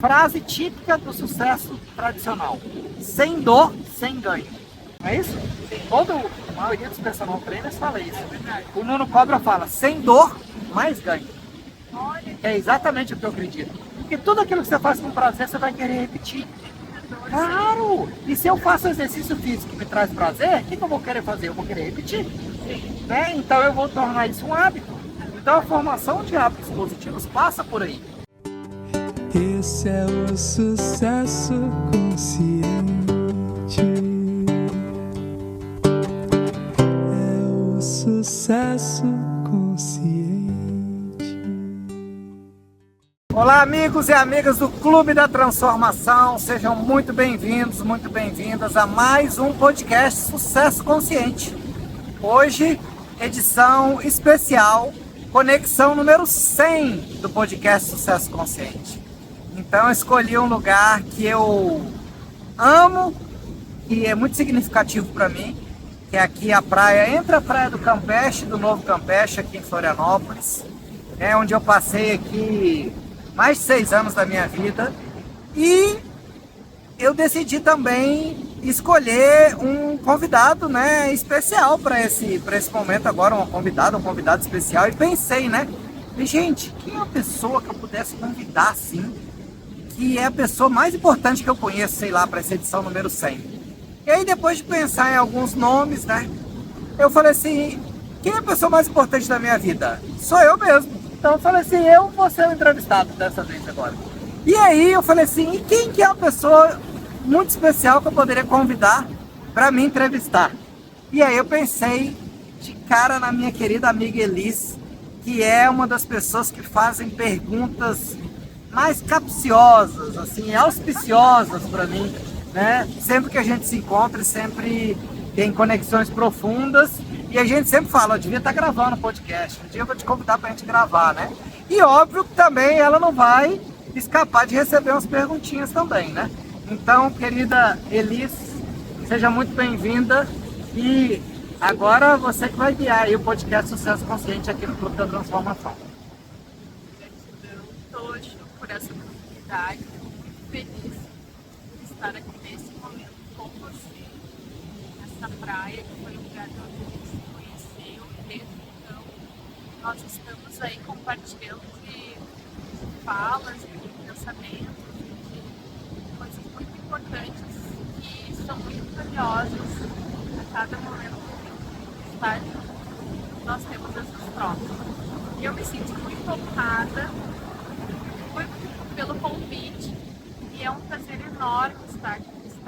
Frase típica do sucesso tradicional: sem dor, sem ganho. Não é isso? A maioria dos personal trainers fala isso. O Nuno Cobra fala: sem dor, mais ganho. É exatamente o que eu acredito. Porque tudo aquilo que você faz com prazer, você vai querer repetir. Claro! E se eu faço exercício físico que me traz prazer, o que eu vou querer fazer? Eu vou querer repetir. Né? Então eu vou tornar isso um hábito. Então a formação de hábitos positivos passa por aí. Esse é o sucesso consciente. É o sucesso consciente. Olá, amigos e amigas do Clube da Transformação. Sejam muito bem-vindos, muito bem-vindas a mais um podcast Sucesso Consciente. Hoje, edição especial, conexão número 100 do podcast Sucesso Consciente. Então eu escolhi um lugar que eu amo e é muito significativo para mim, que é aqui a praia, entre a praia do Campeche, do Novo Campeche, aqui em Florianópolis, onde eu passei aqui mais de 6 anos da minha vida, e eu decidi também escolher um convidado, especial para esse momento agora, um convidado especial, e pensei, gente, quem é a pessoa que eu pudesse convidar assim, que é a pessoa mais importante que eu conheço, sei lá, para essa edição número 100. E aí, depois de pensar em alguns nomes, eu falei assim, quem é a pessoa mais importante da minha vida? Sou eu mesmo. Então eu falei assim, eu vou ser o entrevistado dessa vez agora. E aí eu falei assim, e quem que é a pessoa muito especial que eu poderia convidar para me entrevistar? E aí eu pensei de cara na minha querida amiga Elis, que é uma das pessoas que fazem perguntas mais capciosas, assim, auspiciosas para mim, Sempre que a gente se encontra, sempre tem conexões profundas e a gente sempre fala, eu devia estar gravando o podcast, um dia eu vou te convidar para a gente gravar, E óbvio que também ela não vai escapar de receber umas perguntinhas também, Então, querida Elis, seja muito bem-vinda e agora você que vai guiar aí o podcast Sucesso Consciente aqui no Clube da Transformação. Por essa oportunidade, muito feliz de estar aqui nesse momento com você, nessa praia que foi um lugar onde a gente se conheceu e desde então nós estamos aí compartilhando de falas, de pensamentos, de coisas muito importantes que são muito valiosas a cada momento que estar junto, nós temos essas trocas. E eu me sinto muito honrada pelo convite e é um prazer enorme estar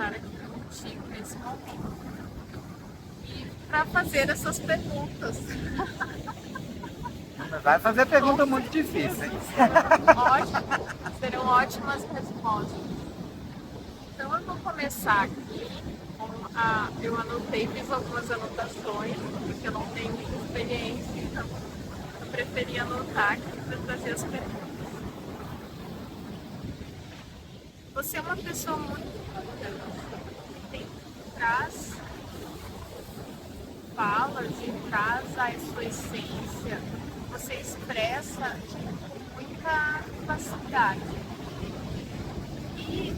aqui contigo nesse momento e para fazer essas perguntas. Vai fazer pergunta muito difícil, hein? Ótimo, serão ótimas respostas. Então eu vou começar aqui eu anotei, fiz algumas anotações, porque eu não tenho muita experiência, então eu preferi anotar aqui para trazer as perguntas. Você é uma pessoa muito importante, traz falas e traz a sua essência, você expressa com muita facilidade. E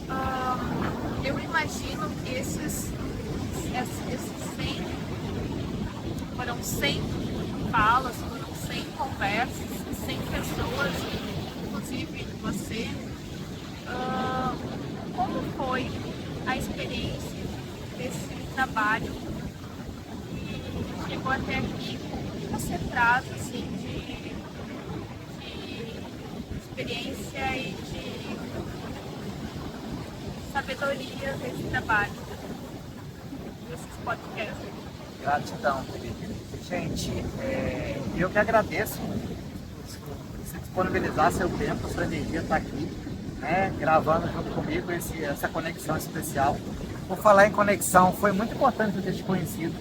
eu imagino que esses 100 foram 100 falas, foram 100 conversas, 100 pessoas, inclusive você. Como foi a experiência desse trabalho que chegou até aqui? O que você traz assim, de experiência e de sabedoria desse trabalho, desses podcasts? Gratidão, querida. Gente, eu que agradeço por você disponibilizar seu tempo, sua energia estar aqui, gravando junto comigo essa conexão especial. Por falar em conexão, foi muito importante eu ter te conhecido,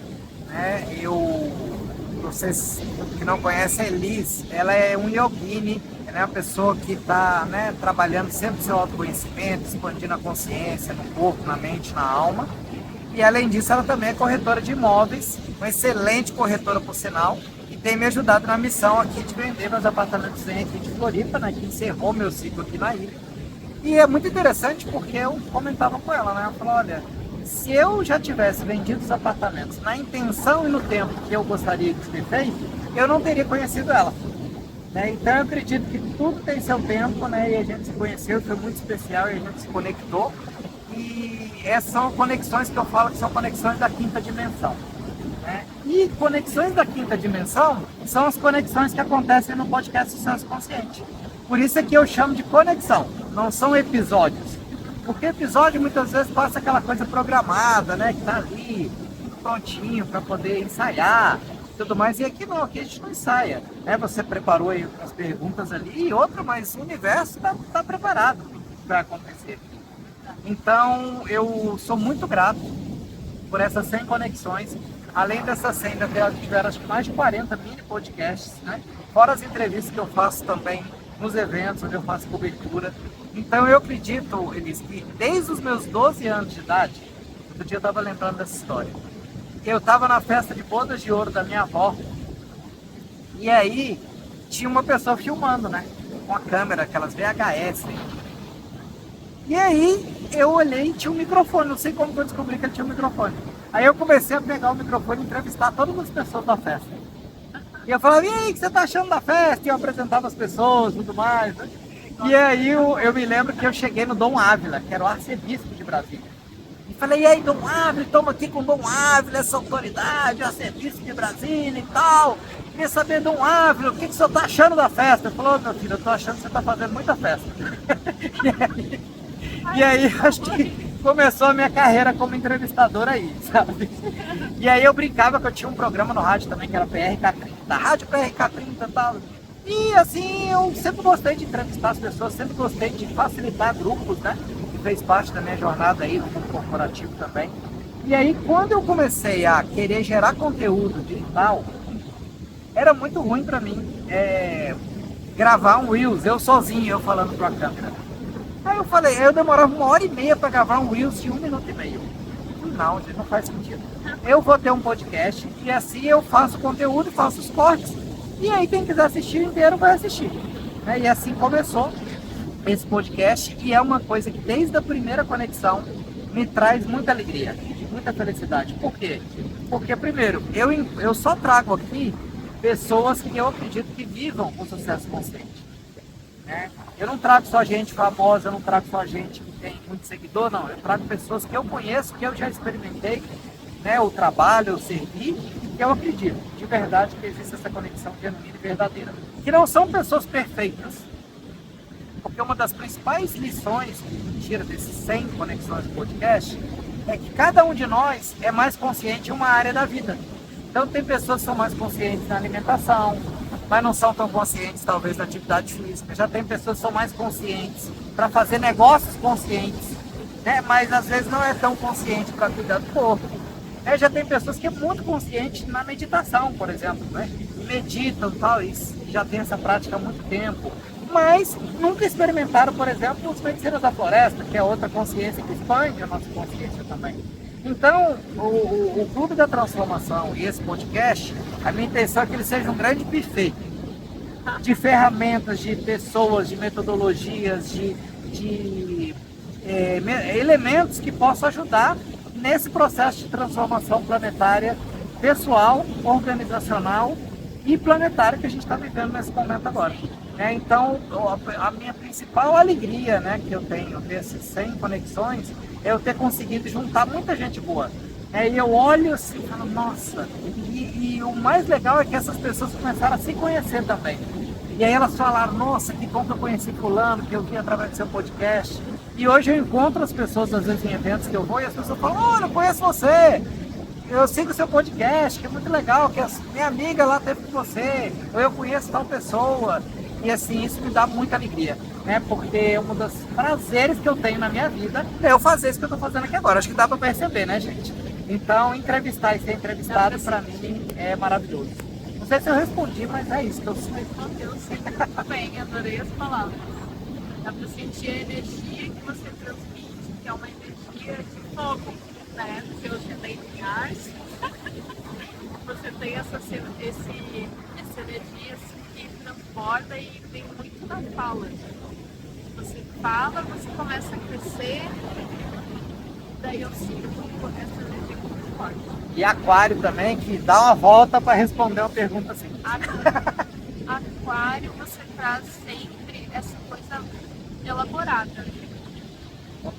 Vocês que não conhecem a Elis, ela é um yogini, ela é uma pessoa que está trabalhando sempre o seu autoconhecimento, expandindo a consciência no corpo, na mente, na alma. E além disso, ela também é corretora de imóveis, uma excelente corretora por sinal, e tem me ajudado na missão aqui de vender meus apartamentos aqui de Floripa, que encerrou meu ciclo aqui na ilha. E é muito interessante porque eu comentava com ela, né? Eu falava, olha, se eu já tivesse vendido os apartamentos na intenção e no tempo que eu gostaria de ter feito, eu não teria conhecido ela. Né? Então eu acredito que tudo tem seu tempo, né? E a gente se conheceu, foi muito especial e a gente se conectou. E essas são conexões que eu falo que são conexões da quinta dimensão. Né? E conexões da quinta dimensão são as conexões que acontecem no podcast Sucesso Consciente. Por isso é que eu chamo de conexão, não são episódios. Porque episódio muitas vezes passa aquela coisa programada, né? Que tá ali, prontinho para poder ensaiar e tudo mais. E aqui não, aqui a gente não ensaia. Né? Você preparou aí as perguntas ali e outra, mas o universo tá preparado para acontecer. Então eu sou muito grato por essas 100 conexões. Além dessas 100, ainda tiveram acho que mais de 40 mini podcasts, né? Fora as entrevistas que eu faço também nos eventos onde eu faço cobertura. Então eu acredito, Elis, que desde os meus 12 anos de idade, outro dia eu estava lembrando dessa história, eu estava na festa de bodas de ouro da minha avó, e aí tinha uma pessoa filmando, né? Com a câmera, aquelas VHS. E aí eu olhei e tinha um microfone, não sei como que eu descobri que ele tinha um microfone. Aí eu comecei a pegar o microfone e entrevistar todas as pessoas da festa. E eu falava, e aí, o que você tá achando da festa? E eu apresentava as pessoas e tudo mais. Né? E aí eu me lembro que eu cheguei no Dom Ávila, que era o arcebispo de Brasília. E falei, e aí, Dom Ávila, estamos aqui com o Dom Ávila, essa autoridade, arcebispo de Brasília e tal. Queria saber, Dom Ávila, o que você tá achando da festa? Ele falou, meu filho, eu tô achando que você tá fazendo muita festa. E aí acho que começou a minha carreira como entrevistador aí, sabe? E aí eu brincava que eu tinha um programa no rádio também, que era PRK30, Rádio PRK30 e tal. E assim, eu sempre gostei de entrevistar as pessoas, sempre gostei de facilitar grupos, né? Que fez parte da minha jornada aí, no mundo corporativo também. E aí, quando eu comecei a querer gerar conteúdo digital, era muito ruim pra mim gravar um Reels, eu sozinho, eu falando pra câmera. Aí eu falei, eu demorava 1h30 para gravar um Reels de 1 minuto e meio. Não, gente, não faz sentido. Eu vou ter um podcast e assim eu faço conteúdo e faço os cortes. E aí quem quiser assistir inteiro vai assistir. E assim começou esse podcast e é uma coisa que desde a primeira conexão me traz muita alegria, muita felicidade. Por quê? Porque primeiro, eu só trago aqui pessoas que eu acredito que vivam o sucesso consciente. Eu não trago só gente famosa, eu não trago só gente que tem muito seguidor, não. Eu trago pessoas que eu conheço, que eu já experimentei, né, o trabalho, o servir, e que eu acredito de verdade que existe essa conexão genuína e verdadeira. Que não são pessoas perfeitas. Porque uma das principais lições que a gente tira desses 100 conexões do podcast é que cada um de nós é mais consciente em uma área da vida. Então tem pessoas que são mais conscientes na alimentação, mas não são tão conscientes talvez na atividade física. Já tem pessoas que são mais conscientes para fazer negócios conscientes, né? Mas às vezes não é tão consciente para cuidar do corpo. Já tem pessoas que é muito consciente na meditação, por exemplo, né? Meditam e tal, e já tem essa prática há muito tempo. Mas nunca experimentaram, por exemplo, os medicinas da floresta, que é outra consciência que expande a nossa consciência também. Então, o Clube da Transformação e esse podcast, a minha intenção é que ele seja um grande buffet de ferramentas, de pessoas, de metodologias, de elementos que possam ajudar nesse processo de transformação planetária, pessoal, organizacional e planetária que a gente está vivendo nesse momento agora. Então, a minha principal alegria, né, que eu tenho desses 100 conexões é eu ter conseguido juntar muita gente boa. E eu olho assim e falo, nossa, e o mais legal é que essas pessoas começaram a se conhecer também. E aí elas falaram, nossa, que bom que eu conheci fulano, que eu vi através do seu podcast. E hoje eu encontro as pessoas, às vezes, em eventos que eu vou, e as pessoas falam, olha, eu conheço você, eu sigo o seu podcast, que é muito legal, que a minha amiga lá teve com você, ou eu conheço tal pessoa. E assim, isso me dá muita alegria, né? Porque um dos prazeres que eu tenho na minha vida é eu fazer isso que eu estou fazendo aqui agora. Acho que dá para perceber, né, gente? Então, entrevistar e ser entrevistado, para mim, é maravilhoso. Não sei se eu respondi, mas é isso que eu sinto. Respondeu sim, muito bem, adorei as palavras. Dá para sentir a energia que você transmite, que é uma energia de fogo, né? Porque você tem linhares, você tem essa energia assim, que transborda e vem muito na fala. Você fala, você começa a crescer, daí eu sinto essa energia muito forte. E aquário também, que dá uma volta para responder uma pergunta assim. Aquário, você traz sempre essa coisa elaborada.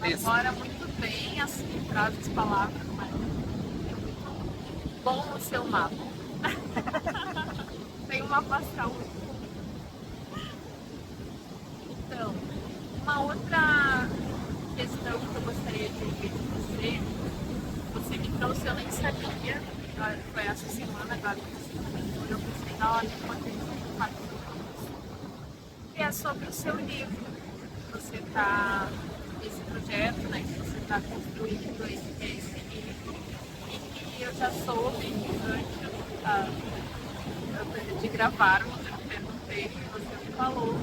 Elabora muito bem, assim, traz as palavras, mas é muito bom o seu mapa. Tem um mapa astral muito bom. Então, uma outra questão que eu gostaria de ouvir de você me trouxe, eu nem sabia, foi essa semana agora que você comentou, eu pensei na hora de poder que é sobre o seu livro. Você está, esse projeto, né, que você está construindo esse livro, e que eu já soube antes de gravarmos, eu perguntei, que você me falou,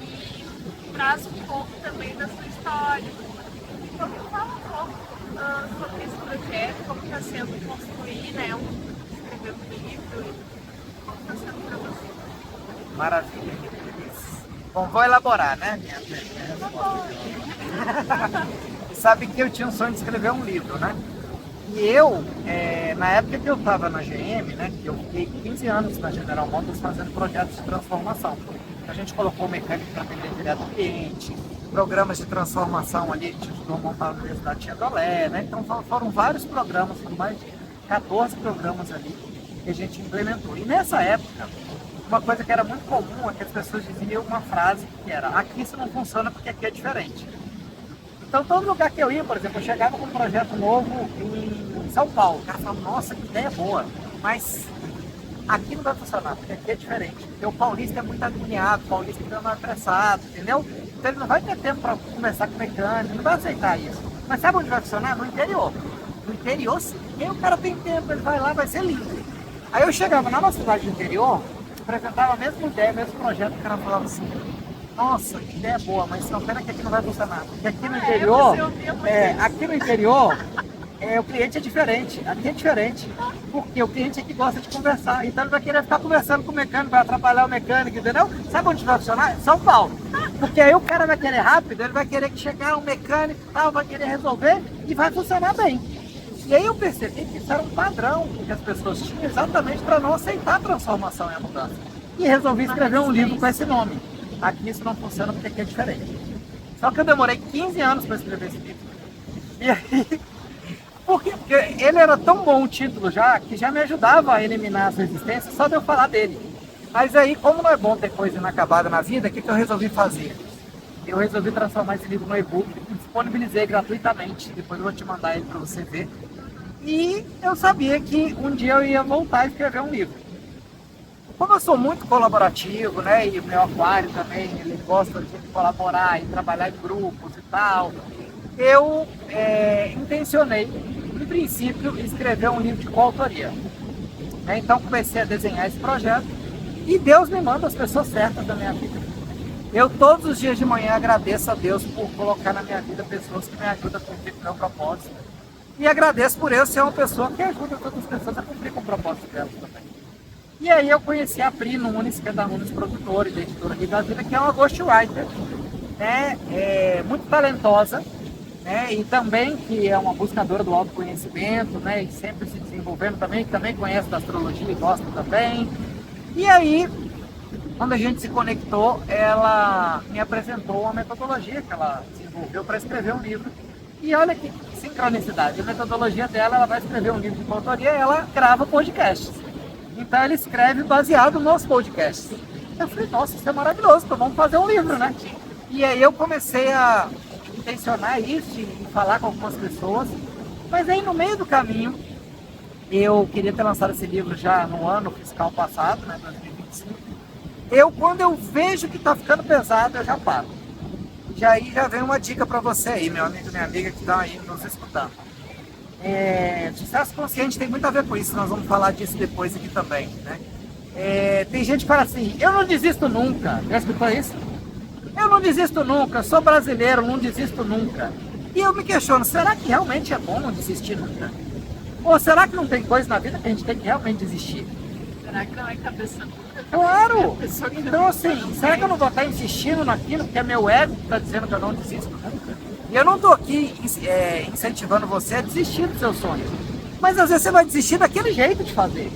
e traz um pouco também da sua história. Então, me fala um pouco sobre esse projeto, como está sendo construir, né, escrever um livro, e como está sendo para você. Maravilha. Bom, vou elaborar, né? Sabe que eu tinha um sonho de escrever um livro, né? E eu, na época que eu estava na GM, né? Que eu fiquei 15 anos na General Motors fazendo projetos de transformação. A gente colocou mecânico para atender direto ao cliente, programas de transformação ali, a gente ajudou a montar a Universidade Chevrolet, né? Então foram vários programas, foram mais de 14 programas ali que a gente implementou. E nessa época, uma coisa que era muito comum é que as pessoas diziam uma frase que era: aqui isso não funciona porque aqui é diferente. Então todo lugar que eu ia, por exemplo, eu chegava com um projeto novo em São Paulo, o cara falava: nossa, que ideia boa, mas aqui não vai funcionar porque aqui é diferente. Porque o paulista é muito agoniado, o paulista é mais apressado, entendeu? Então ele não vai ter tempo para conversar com o mecânico, não vai aceitar isso. Mas sabe onde vai funcionar? No interior. No interior sim, porque aí o cara tem tempo, ele vai lá, vai ser lindo. Aí eu chegava na nossa cidade do interior, apresentava a mesma ideia, o mesmo projeto, o cara falava assim: nossa, que ideia boa, mas não, pena que aqui não vai funcionar. Porque aqui no interior, o cliente é diferente, aqui é diferente. Porque o cliente é que gosta de conversar, então ele vai querer ficar conversando com o mecânico, vai atrapalhar o mecânico, entendeu? Sabe onde vai funcionar? São Paulo. Porque aí o cara vai querer rápido, ele vai querer que chegar um mecânico e tal, vai querer resolver e vai funcionar bem. E aí eu percebi que isso era um padrão que as pessoas tinham exatamente para não aceitar a transformação e a mudança. E resolvi escrever um livro com esse nome. Aqui isso não funciona porque aqui é diferente. Só que eu demorei 15 anos para escrever esse livro. E aí, porque ele era tão bom o título já, que já me ajudava a eliminar as resistências só de eu falar dele. Mas aí, como não é bom ter coisa inacabada na vida, o que eu resolvi fazer? Eu resolvi transformar esse livro no e-book e disponibilizei gratuitamente. Depois eu vou te mandar ele para você ver. E eu sabia que um dia eu ia voltar a escrever um livro. Como eu sou muito colaborativo, né, e o meu aquário também, ele gosta de colaborar e trabalhar em grupos e tal, eu intencionei, no princípio, escrever um livro de coautoria. Então comecei a desenhar esse projeto e Deus me manda as pessoas certas da minha vida. Eu todos os dias de manhã agradeço a Deus por colocar na minha vida pessoas que me ajudam a cumprir com o meu propósito. E agradeço por eu ser uma pessoa que ajuda todas as pessoas a cumprir com o propósito delas também. E aí eu conheci a Pri Nunes, que é da Nunes Produtora e da editora Rio da Vida, que é uma ghostwriter, né? Muito talentosa, né? E também que é uma buscadora do autoconhecimento, né? E sempre se desenvolvendo também, que também conhece da astrologia e gosta também. E aí, quando a gente se conectou, ela me apresentou uma metodologia que ela desenvolveu para escrever um livro. E olha que sincronicidade, a metodologia dela, ela vai escrever um livro de coautoria e ela grava podcasts. Então ela escreve baseado nos podcasts. Eu falei: nossa, isso é maravilhoso, então vamos fazer um livro, né? E aí eu comecei a intencionar isso e falar com algumas pessoas. Mas aí no meio do caminho, eu queria ter lançado esse livro já no ano fiscal passado, né, 2025. Quando eu vejo que está ficando pesado, eu já paro. Já vem uma dica para você aí, meu amigo e minha amiga que estão aí nos escutando. Sucesso consciente tem muito a ver com isso, nós vamos falar disso depois aqui também, né? Tem gente que fala assim: eu não desisto nunca. Já escutou isso? Eu não desisto nunca, sou brasileiro, não desisto nunca. E eu me questiono: será que realmente é bom não desistir nunca? Ou será que não tem coisa na vida que a gente tem que realmente desistir? Será que não é cabeça dura? Claro! A pessoa que Então, assim, será que eu não vou estar insistindo naquilo porque é meu ego que está dizendo que eu não desisto nunca? E eu não estou aqui incentivando você a desistir do seu sonho. Mas às vezes você vai desistir daquele jeito de fazer.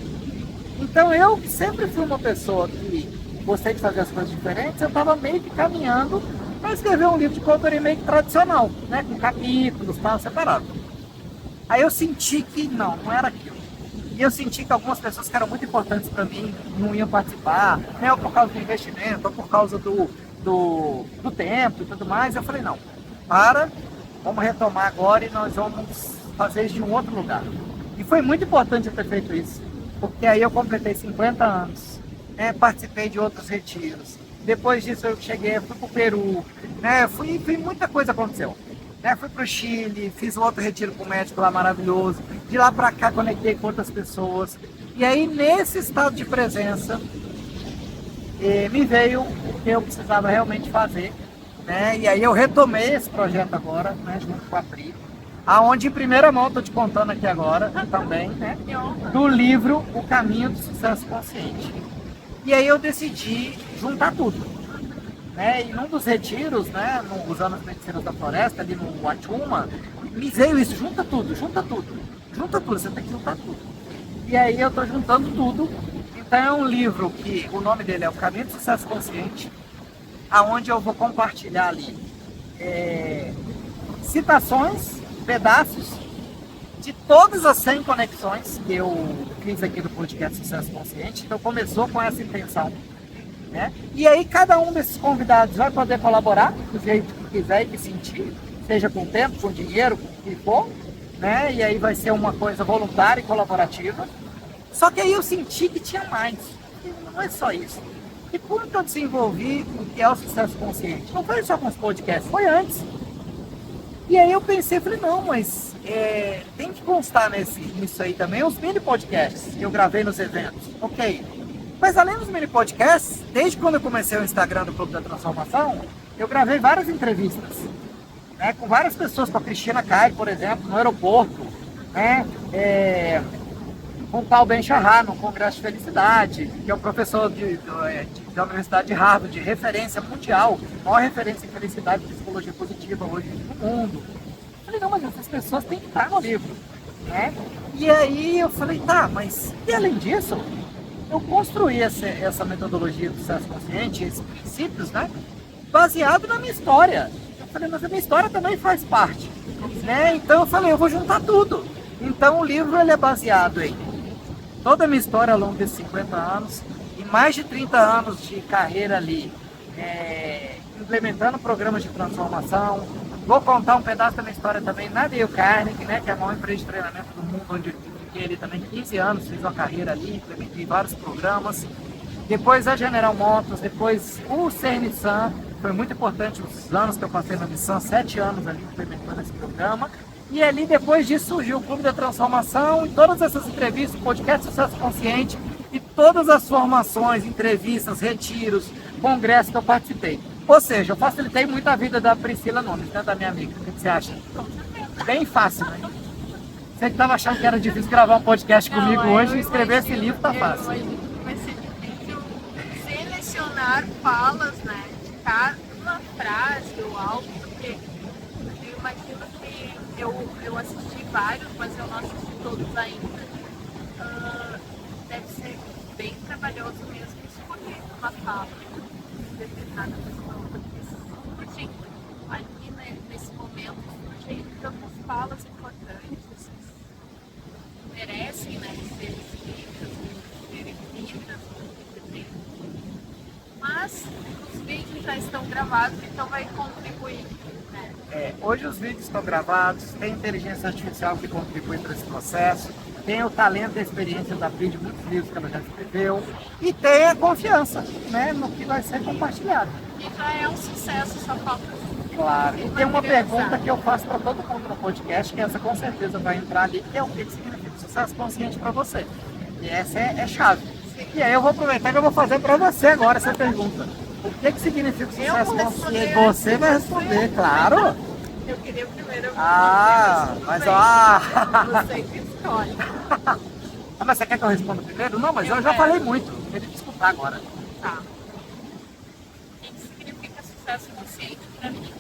Então eu, que sempre fui uma pessoa que gostei de fazer as coisas diferentes, eu estava meio que caminhando para escrever um livro de contaria meio que tradicional, né? Com capítulos, tal, separado. Aí eu senti que não era aquilo. E eu senti que algumas pessoas que eram muito importantes para mim não iam participar, né? Ou por causa do investimento, ou por causa do tempo e tudo mais. Eu falei, não, vamos retomar agora e nós vamos fazer isso de um outro lugar. E foi muito importante eu ter feito isso, porque aí eu completei 50 anos, né? Participei de outros retiros. Depois disso eu cheguei, fui para o Peru, né? Muita coisa aconteceu. Né? Fui para o Chile, fiz um outro retiro com o médico lá maravilhoso. De lá para cá conectei com outras pessoas. E aí nesse estado de presença me veio o que eu precisava realmente fazer. Né? E aí eu retomei esse projeto agora, né? Junto com a Pri. Aonde em primeira mão estou te contando aqui agora também, né? Do livro O Caminho do Sucesso Consciente. E aí eu decidi juntar tudo. Né? E num dos retiros, né, usando as medicinas da floresta, ali no Huachuma, me veio isso, junta tudo, você tem que juntar tudo. E aí eu estou juntando tudo. Então é um livro que o nome dele é O Caminho do Sucesso Consciente, aonde eu vou compartilhar ali citações, pedaços de todas as 100 conexões que eu fiz aqui do podcast Sucesso Consciente. Então começou com essa intenção. Né? E aí cada um desses convidados vai poder colaborar do jeito que quiser e que sentir, seja com tempo, com dinheiro, com o que for, né? E aí vai ser uma coisa voluntária e colaborativa. Só que aí eu senti que tinha mais, e não é só isso. E como que eu desenvolvi o que é o sucesso consciente? Não foi só com os podcasts, foi antes. E aí eu pensei, falei, não, mas tem que constar nisso aí também os mini podcasts que eu gravei nos eventos. Ok. Mas além dos mini podcasts, desde quando eu comecei o Instagram do Clube da Transformação, eu gravei várias entrevistas, né, com várias pessoas, com a Cristina Caio, por exemplo, no aeroporto, né, com o Tal Ben Shahar, no Congresso de Felicidade, que é um professor da Universidade de Harvard, de referência mundial, maior referência em felicidade e psicologia positiva hoje no mundo. Eu falei, não, mas essas pessoas têm que estar no livro, né? E aí eu falei, tá, mas e além disso, eu construí essa metodologia do sucesso consciente, esses princípios, né, baseado na minha história. Eu falei, mas a minha história também faz parte, né? Então eu falei, eu vou juntar tudo. Então o livro ele é baseado em toda a minha história ao longo desses 50 anos e mais de 30 anos de carreira ali, implementando programas de transformação. Vou contar um pedaço da minha história também na Dale Carnegie, né, que é a maior empresa de treinamento do mundo, onde ele também 15 anos, fiz uma carreira ali, implementei vários programas. Depois a General Motors, depois o Nissan, foi muito importante os anos que eu passei na Nissan, 7 anos ali implementando esse programa. E ali depois disso surgiu o Clube da Transformação e todas essas entrevistas, podcast Sucesso Consciente e todas as formações, entrevistas, retiros, congressos que eu participei. Ou seja, eu facilitei muito a vida da Priscila Nunes, né, da minha amiga. O que você acha? Bem fácil, né? Você que estava achando que era difícil gravar um podcast comigo hoje, escrever esse livro tá fácil. Vai ser difícil selecionar falas, né, de cada frase ou algo, porque eu imagino que eu assisti vários, mas eu não assisti todos ainda. Deve ser bem trabalhoso mesmo escolher uma fala de determinada pessoa, porque surgem aqui, né, nesse momento, surgem tantas falas importantes, merecem, né, ser escritas, mas os vídeos já estão gravados, então vai contribuir, né? Hoje os vídeos estão gravados, tem inteligência artificial que contribui para esse processo, tem o talento e a experiência da Pri de muitos livros que ela já escreveu e tem a confiança, né, no que vai ser compartilhado. E já é um sucesso, só falta. Claro, e tem uma pergunta que eu faço para todo mundo no podcast, que essa com certeza vai entrar ali, que é o que significa sucesso consciente para você. E essa é chave. E aí eu vou aproveitar que eu vou fazer para você agora essa pergunta. O que significa sucesso consciente? Você vai responder, claro. Eu queria primeiro. Mas ó. Você que escolhe. Ah, mas você quer que eu responda primeiro? Não, mas eu já quero. falei muito. Queria desculpar agora. Tá. O que significa sucesso consciente para mim?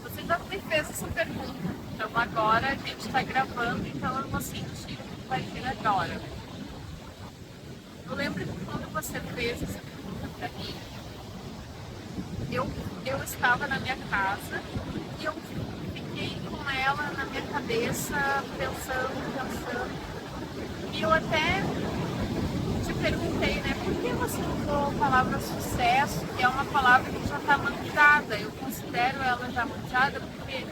Você já me fez essa pergunta. Então agora a gente está gravando, então eu vou sentir o que vai vir agora. Eu lembro que quando você fez essa pergunta para mim, eu estava na minha casa e eu fiquei com ela na minha cabeça, pensando. E eu até te perguntei, né, por que você usou a palavra sucesso, que é uma palavra que já está manjada. Eu considero ela já manjada porque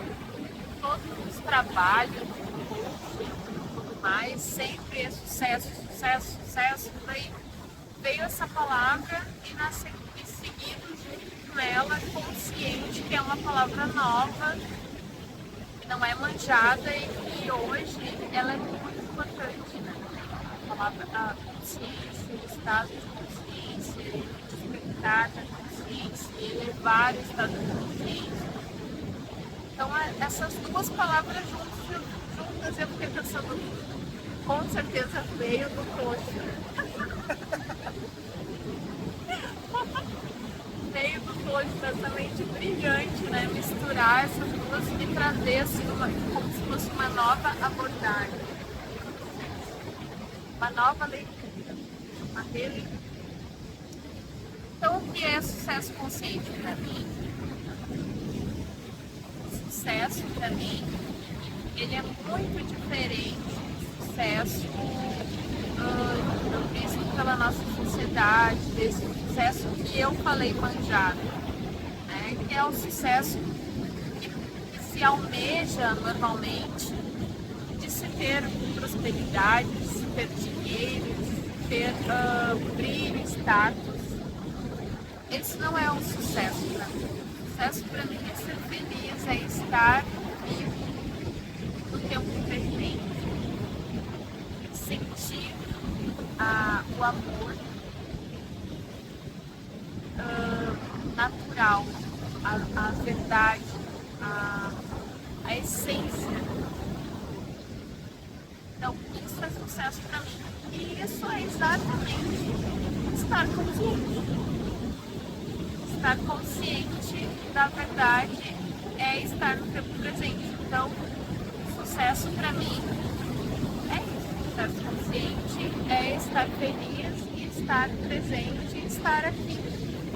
todos os trabalhos, coaching e tudo mais, sempre é sucesso. Daí veio essa palavra e seguido junto com ela, consciente, que é uma palavra nova, que não é manjada e que hoje ela é muito importante, né? A palavra a consciência, o estado de consciência, despertar da consciência, elevar o estado de consciência. Então, essas duas palavras juntas, eu fiquei pensando, com certeza veio do coach. Veio do coach, dessa mente brilhante, né? Misturar essas duas e trazer assim, como se fosse uma nova abordagem. Uma nova leitura, uma releitura. Então, o que é sucesso consciente para mim? O sucesso para mim, ele é muito diferente do sucesso visto pela nossa sociedade, desse sucesso que eu falei manjado, né? Que é o sucesso que se almeja normalmente de se ter prosperidade, de se ter dinheiro, de se ter brilho, status. Esse não é um sucesso para mim. O sucesso para mim é ser feliz, é estar vivo no tempo presente, sentir o amor natural, a verdade, a essência. Então, isso é sucesso para mim. E isso é exatamente estar consciente. Estar consciente da verdade é estar no tempo presente. Então, sucesso para mim é isso. Sucesso consciente é estar feliz e estar presente e estar aqui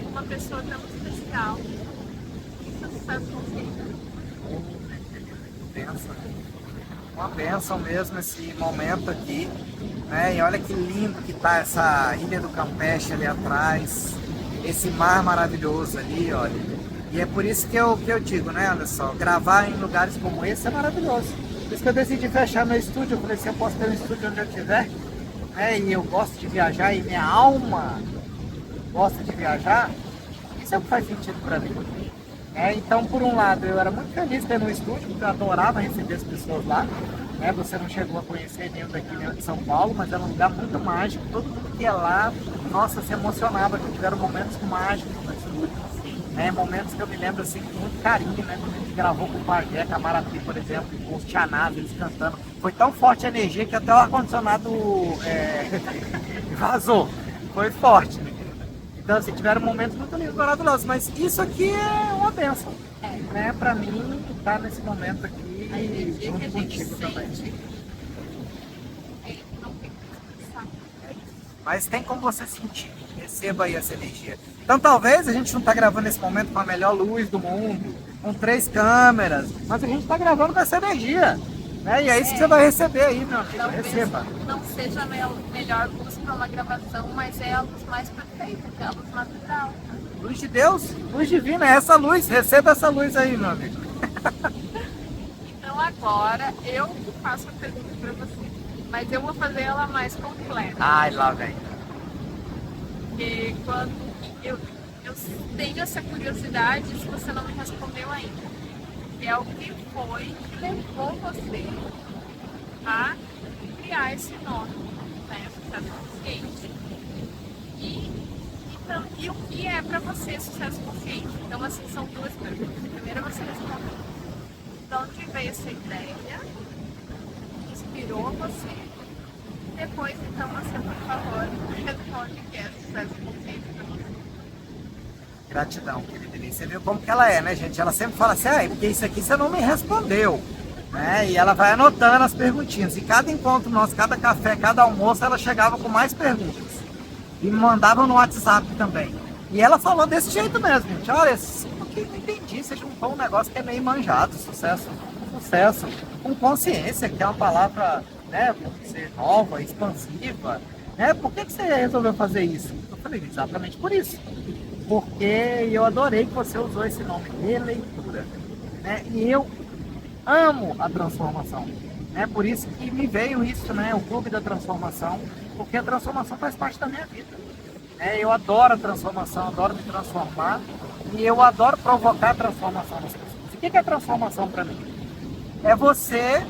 com uma pessoa tão especial. Isso é sucesso consciente. Uma bênção mesmo esse momento aqui, né? E olha que lindo que tá essa Ilha do Campeche ali atrás, esse mar maravilhoso ali, olha. E é por isso que eu digo, né, olha só, gravar em lugares como esse é maravilhoso. Por isso que eu decidi fechar meu estúdio. Eu falei assim, eu posso ter um estúdio onde eu estiver, né? E eu gosto de viajar e minha alma gosta de viajar. Isso é o que faz sentido para mim. Então, por um lado, eu era muito feliz tendo um estúdio, porque eu adorava receber as pessoas lá. Você não chegou a conhecer nenhum daqui, nenhum de São Paulo, mas era um lugar muito mágico. Todo mundo que ia lá, nossa, se emocionava, que tiveram momentos mágicos no estúdio. Momentos que eu me lembro assim, com muito carinho, né? Quando a gente gravou com o Pajé, Camaraty, por exemplo, com os Tianás, eles cantando. Foi tão forte a energia que até o ar-condicionado vazou. Foi forte, né? Então, assim, tiveram momentos muito lindos, maravilhosos, mas isso aqui é uma bênção, né? Pra mim, estar nesse momento aqui, A energia junto que a gente contigo também. sente, não tem que expressar. Mas tem como você sentir, receba aí essa energia. Então, talvez a gente não tá gravando esse momento com a melhor luz do mundo, com 3 câmeras, mas a gente tá gravando com essa energia, né? E é isso que você vai receber aí, meu amigo, receba. Não seja a melhor luz para uma gravação, mas é a luz mais perfeita, que é a luz natural. Luz de Deus, luz divina, é essa luz, receba essa luz aí, meu amigo. Então agora eu faço a pergunta para você, mas eu vou fazer ela mais completa. Ai, lá vem. Porque quando eu tenho essa curiosidade, se você não me respondeu ainda, que é o que foi que levou você a criar esse nome, né? Sucesso consciente. E o que é para você sucesso consciente? Então, assim, são 2 perguntas. Primeiro, você responde de onde veio essa ideia, inspirou você. depois, então, você, por favor, responde o que é sucesso consciente para você. Gratidão, querida Denise. Você viu como que ela é, né, gente? Ela sempre fala assim, porque isso aqui você não me respondeu. Né? E ela vai anotando as perguntinhas. E cada encontro nosso, cada café, cada almoço, ela chegava com mais perguntas. E me mandava no WhatsApp também. E ela falou desse jeito mesmo, gente. Olha, porque não entendi, você juntou um negócio que é meio manjado, sucesso, com consciência, que é uma palavra, né, vamos dizer, nova, expansiva. Né? Por que você resolveu fazer isso? Eu falei, exatamente por isso. Porque eu adorei que você usou esse nome, releitura. Né? E eu amo a transformação. Né? Por isso que me veio isso, né? O Clube da Transformação, porque a transformação faz parte da minha vida. Eu adoro a transformação, adoro me transformar e eu adoro provocar a transformação nas pessoas. O que é transformação para mim? É você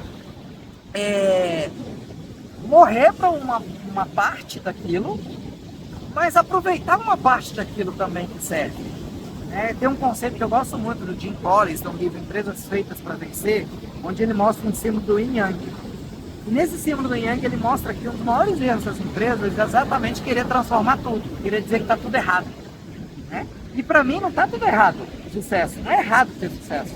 morrer para uma parte daquilo, mas aproveitar uma parte daquilo também que serve. Tem um conceito que eu gosto muito do Jim Collins, no livro Empresas Feitas para Vencer, onde ele mostra um símbolo do Yin Yang. E nesse símbolo do Yin Yang ele mostra que um dos maiores erros das empresas é exatamente querer transformar tudo, querer dizer que está tudo errado. Né? E para mim não está tudo errado o sucesso, não é errado ter sucesso.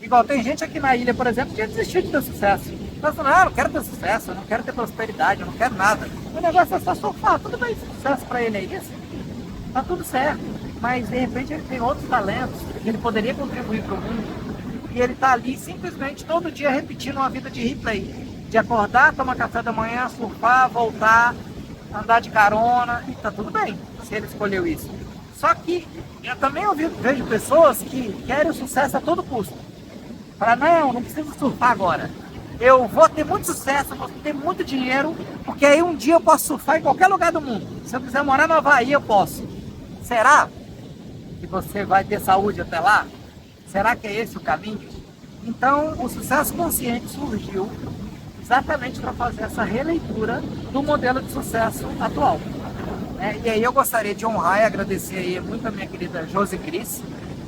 Igual tem gente aqui na ilha, por exemplo, que já desistiu de ter sucesso. Está falando, eu não quero ter sucesso, eu não quero ter prosperidade, eu não quero nada. O negócio é só surfar, tudo bem, sucesso para ele é isso. Está tudo certo, mas de repente ele tem outros talentos que ele poderia contribuir para o mundo e ele está ali simplesmente todo dia repetindo uma vida de replay. De acordar, tomar café da manhã, surfar, voltar, andar de carona, e tá tudo bem, se ele escolheu isso. Só que eu também vejo pessoas que querem o sucesso a todo custo. Fala, não preciso surfar agora. Eu vou ter muito sucesso, vou ter muito dinheiro, porque aí um dia eu posso surfar em qualquer lugar do mundo. Se eu quiser morar no Havaí, eu posso. Será que você vai ter saúde até lá? Será que é esse o caminho? Então, o sucesso consciente surgiu exatamente para fazer essa releitura do modelo de sucesso atual. E aí eu gostaria de honrar e agradecer aí muito a minha querida Josi Cris,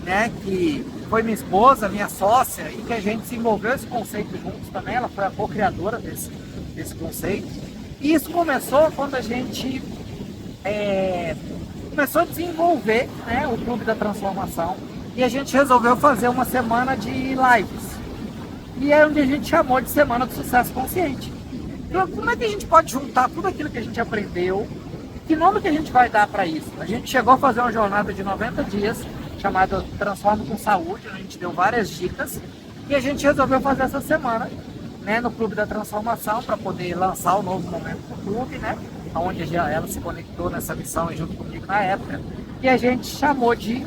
né, que foi minha esposa, minha sócia, e que a gente desenvolveu esse conceito juntos também. Ela foi a co-criadora desse conceito. E isso começou quando a gente começou a desenvolver, né, o Clube da Transformação, e a gente resolveu fazer uma semana de lives. E é onde a gente chamou de Semana do Sucesso Consciente. Então, como é que a gente pode juntar tudo aquilo que a gente aprendeu? Que nome que a gente vai dar para isso? A gente chegou a fazer uma jornada de 90 dias, chamada Transforma com Saúde, a gente deu várias dicas, e a gente resolveu fazer essa semana, né, no Clube da Transformação, para poder lançar o novo momento do clube, né, onde ela se conectou nessa missão e junto comigo na época, e a gente chamou de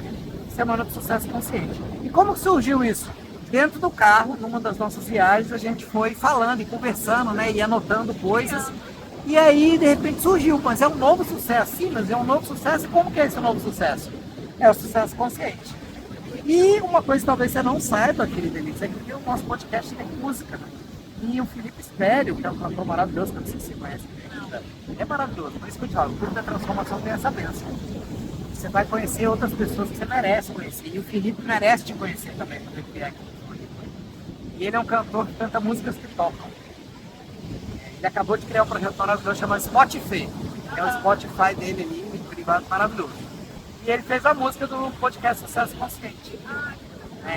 Semana do Sucesso Consciente. E como surgiu isso? Dentro do carro, numa das nossas viagens, a gente foi falando e conversando, né, e anotando coisas. E aí, de repente, surgiu, mas é um novo sucesso. Sim, mas é um novo sucesso. E como que é esse novo sucesso? É o sucesso consciente. E uma coisa que talvez você não saiba, querida Elisa, é que o nosso podcast tem música. Né? E o Felipe Espério, que é um cantor maravilhoso, que eu não sei se você conhece ainda, é maravilhoso. Por isso que eu te falo, o Clube da Transformação tem essa bênção. Você vai conhecer outras pessoas que você merece conhecer. E o Felipe merece te conhecer também, quando ele vier aqui. E ele é um cantor que canta músicas que tocam. Ele acabou de criar um projeto maravilhoso chamado Spotify, que é o Spotify dele ali, privado, maravilhoso. E ele fez a música do podcast Sucesso Consciente.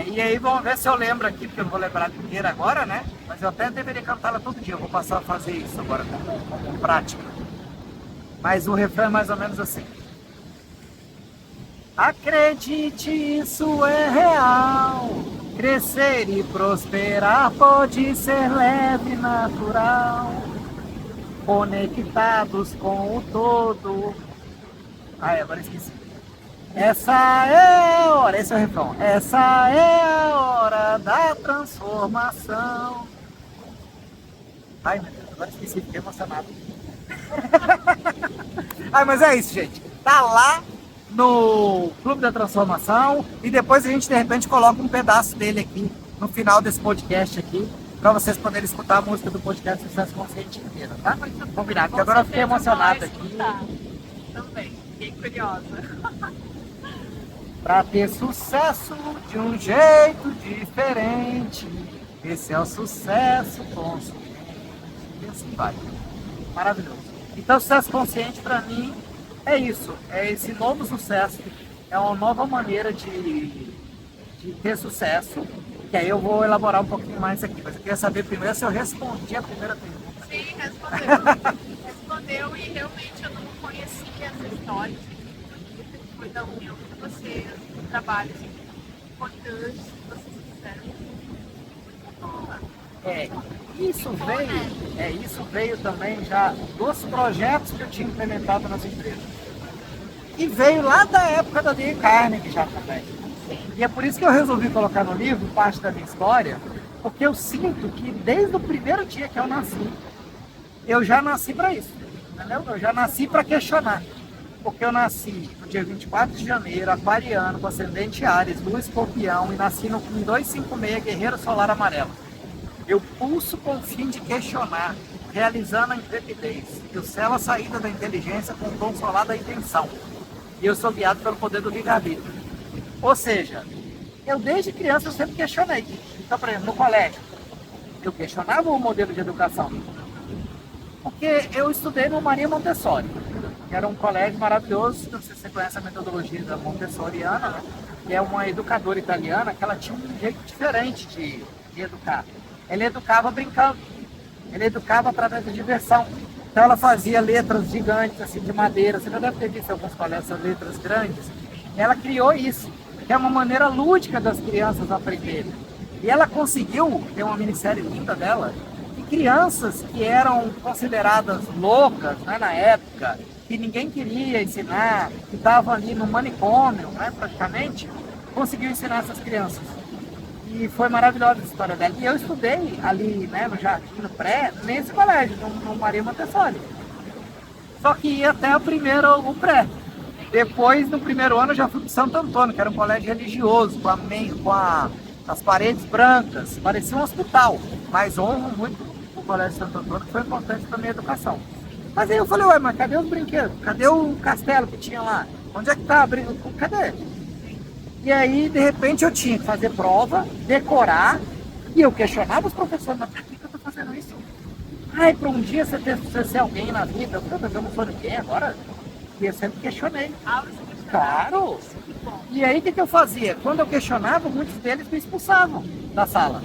E aí vamos ver se eu lembro aqui, porque eu não vou lembrar inteira agora, né? Mas eu até deveria cantá-la todo dia, eu vou passar a fazer isso agora como prática. Mas o refrão é mais ou menos assim. Acredite, isso é real. Crescer e prosperar pode ser leve e natural. Conectados com o todo. Agora esqueci. Essa é a hora, esse é o refrão. Essa é a hora da transformação. Ai, meu Deus, agora esqueci, fiquei emocionado. Mas é isso, gente. Tá lá no Clube da Transformação e depois a gente de repente coloca um pedaço dele aqui no final desse podcast aqui para vocês poderem escutar a música do podcast Sucesso Consciente inteira, tá? Combinado, porque agora eu fiquei emocionado aqui. Também, fiquei curiosa. Para ter sucesso de um jeito diferente, esse é o sucesso consciente. E assim vai. Maravilhoso. Então, sucesso consciente para mim é isso, é esse novo sucesso, é uma nova maneira de ter sucesso, que aí eu vou elaborar um pouquinho mais aqui, mas eu queria saber primeiro se eu respondi a primeira pergunta. Sim, respondeu. Respondeu, e realmente eu não conhecia essa história. Foi da união de vocês, do trabalho importante que vocês fizeram. Muito boa. Isso veio também já dos projetos que eu tinha implementado nas empresas. E veio lá da época da Dale Carnegie já também. E é por isso que eu resolvi colocar no livro parte da minha história, porque eu sinto que desde o primeiro dia que eu nasci, eu já nasci para isso, entendeu? Eu já nasci para questionar. Porque eu nasci no dia 24 de janeiro, aquariano, com ascendente Áries, lua escorpião, e nasci no 256, guerreiro solar amarelo. Eu pulso com o fim de questionar, realizando a intrepidez. Eu selo a saída da inteligência com o tom solar da intenção. E eu sou guiado pelo poder do livre-arbítrio. Ou seja, eu desde criança eu sempre questionei. Então, por exemplo, no colégio, eu questionava o modelo de educação. Porque eu estudei no Maria Montessori, que era um colégio maravilhoso. Não sei se você conhece a metodologia da Montessoriana, né? Que é uma educadora italiana que ela tinha um jeito diferente de educar. Ela educava brincando, ela educava através da diversão. Então ela fazia letras gigantes, assim, de madeira. Você já deve ter visto alguns colégios, essas letras grandes. Ela criou isso, que é uma maneira lúdica das crianças aprenderem. E ela conseguiu, tem uma minissérie linda dela, que crianças que eram consideradas loucas, né, na época, que ninguém queria ensinar, que estavam ali no manicômio, né, praticamente, conseguiu ensinar essas crianças. E foi maravilhosa a história dela. E eu estudei ali, né, no jardim, no pré, nesse colégio, no Maria Montessori. Só que ia até o pré. Depois, no primeiro ano, eu já fui para Santo Antônio, que era um colégio religioso, com as paredes brancas, parecia um hospital. Mas honro muito o colégio Santo Antônio, que foi importante para a minha educação. Mas aí eu falei, ué, mas cadê os brinquedos? Cadê o castelo que tinha lá? Onde é que tá? Cadê? E aí, de repente, eu tinha que fazer prova, decorar, e eu questionava os professores, mas por que eu tô fazendo isso? Ai, para um dia você ser alguém na vida, eu não sou ninguém agora. E eu sempre questionei. Claro! E aí, o que eu fazia? Quando eu questionava, muitos deles me expulsavam da sala.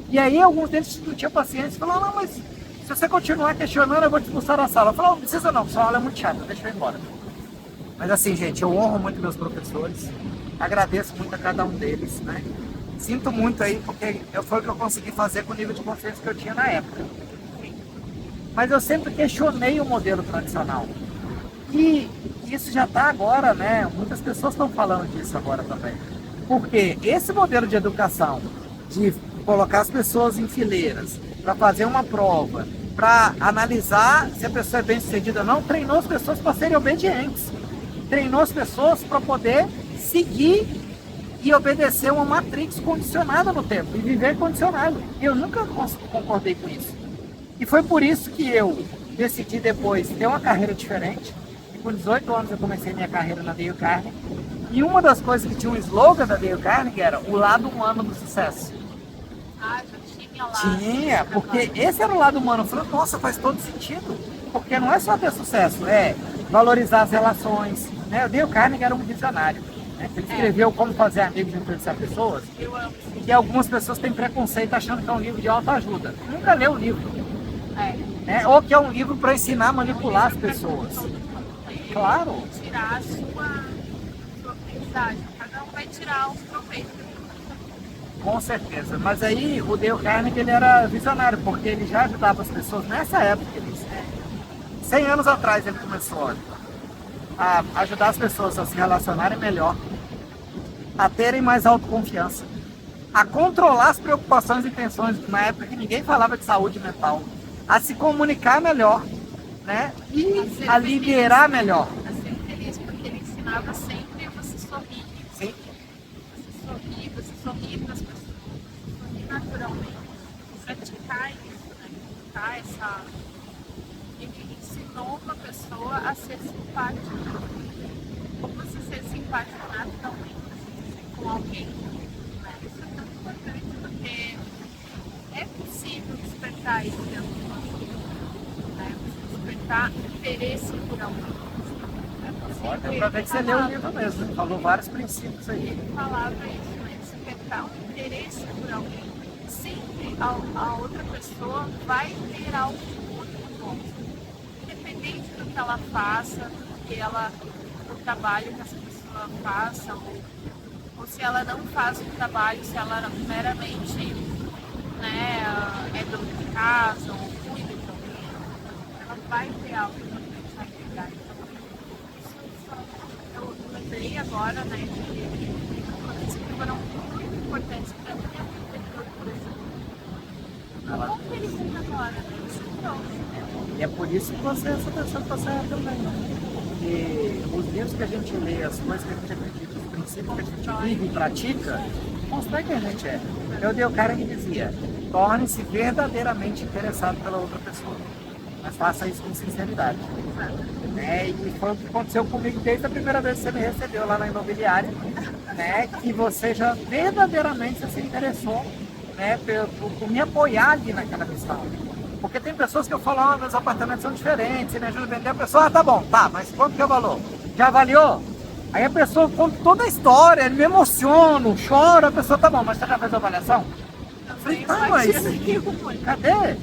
E aí, alguns deles não tinham paciência e falavam, não, mas se você continuar questionando, eu vou te expulsar da sala. Eu falava, não precisa não, sua aula é muito chata, deixa eu ir embora. Mas assim, gente, eu honro muito meus professores. Agradeço muito a cada um deles, né? Sinto muito aí, porque foi o que eu consegui fazer com o nível de consciência que eu tinha na época. Mas eu sempre questionei o modelo tradicional. E isso já está agora, né? Muitas pessoas estão falando disso agora também. Porque esse modelo de educação, de colocar as pessoas em fileiras, para fazer uma prova, para analisar se a pessoa é bem sucedida ou não, treinou as pessoas para serem obedientes. Treinou as pessoas para poder seguir e obedecer uma matrix condicionada no tempo e viver condicionado. Eu nunca concordei com isso. E foi por isso que eu decidi depois ter uma carreira diferente. E com 18 anos eu comecei minha carreira na Dale Carnegie. E uma das coisas que tinha um slogan da Dale Carnegie era o lado humano do sucesso. Ah, já tinha lá. Tinha, porque esse era o lado humano. Eu falei, nossa, faz todo sentido. Porque não é só ter sucesso, é valorizar as relações. Né? O Dale Carnegie era um visionário. Ele escreveu Como Fazer Amigos e Influenciar Pessoas. Eu amo. E algumas pessoas têm preconceito achando que é um livro de autoajuda. Nunca leu o livro. Ou que é um livro para ensinar a manipular as pessoas. Claro. Tirar a sua aprendizagem. Cada um vai tirar os proveitos. Com certeza. Mas aí o Dale Carnegie ele era visionário, porque ele já ajudava as pessoas nessa época. 100 anos atrás ele começou, olha, a ajudar as pessoas a se relacionarem melhor, a terem mais autoconfiança, a controlar as preocupações e tensões, na época que ninguém falava de saúde mental, a se comunicar melhor, né? E a liderar melhor. A ser feliz, porque ele ensinava sempre a você sorrir. Sim. Você sorrir para as pessoas, sorrir naturalmente, praticar isso, né? Praticar essa... Ele ensinou uma pessoa a ser simpática. Como você ser simpático naturalmente, com alguém. Né? Isso é tão importante, porque é possível despertar isso dentro de nós. Né? Você despertar interesse por alguém. Deu pra ver que você leu o livro mesmo, né? Falou vários princípios aí. Ele falava isso, né? Despertar um interesse por alguém. Sempre a outra pessoa vai ter algo muito bom. Independente do que ela faça, do trabalho que essa pessoa faça, ou se ela não faz o trabalho, se ela meramente, né, é dona de casa ou cuida de alguém, ela vai ter algo importante a agregar. Eu lembrei agora, né, de coisas que foram muito importantes para mim, por exemplo. Como que ele fica agora, né? Isso trouxe. E é por isso que você é essa pessoa que você é também, né? Porque os livros que a gente lê, as coisas que a gente acredita, os princípios que a gente vive e pratica, mostram quem a gente é. Eu dei o cara que dizia, torne-se verdadeiramente interessado pela outra pessoa. Mas faça isso com sinceridade. Né? E foi o que aconteceu comigo desde a primeira vez que você me recebeu lá na imobiliária, né? Que você já verdadeiramente se interessou, né? por me apoiar ali naquela questão. Porque tem pessoas que eu falo, meus apartamentos são diferentes, você me ajuda a vender, a pessoa, tá bom, tá, mas quanto que é o valor? Já avaliou? Aí a pessoa conta toda a história, ele me emociona, chora, a pessoa, tá bom, mas você já fez a avaliação? Eu falei, tá, mas cadê?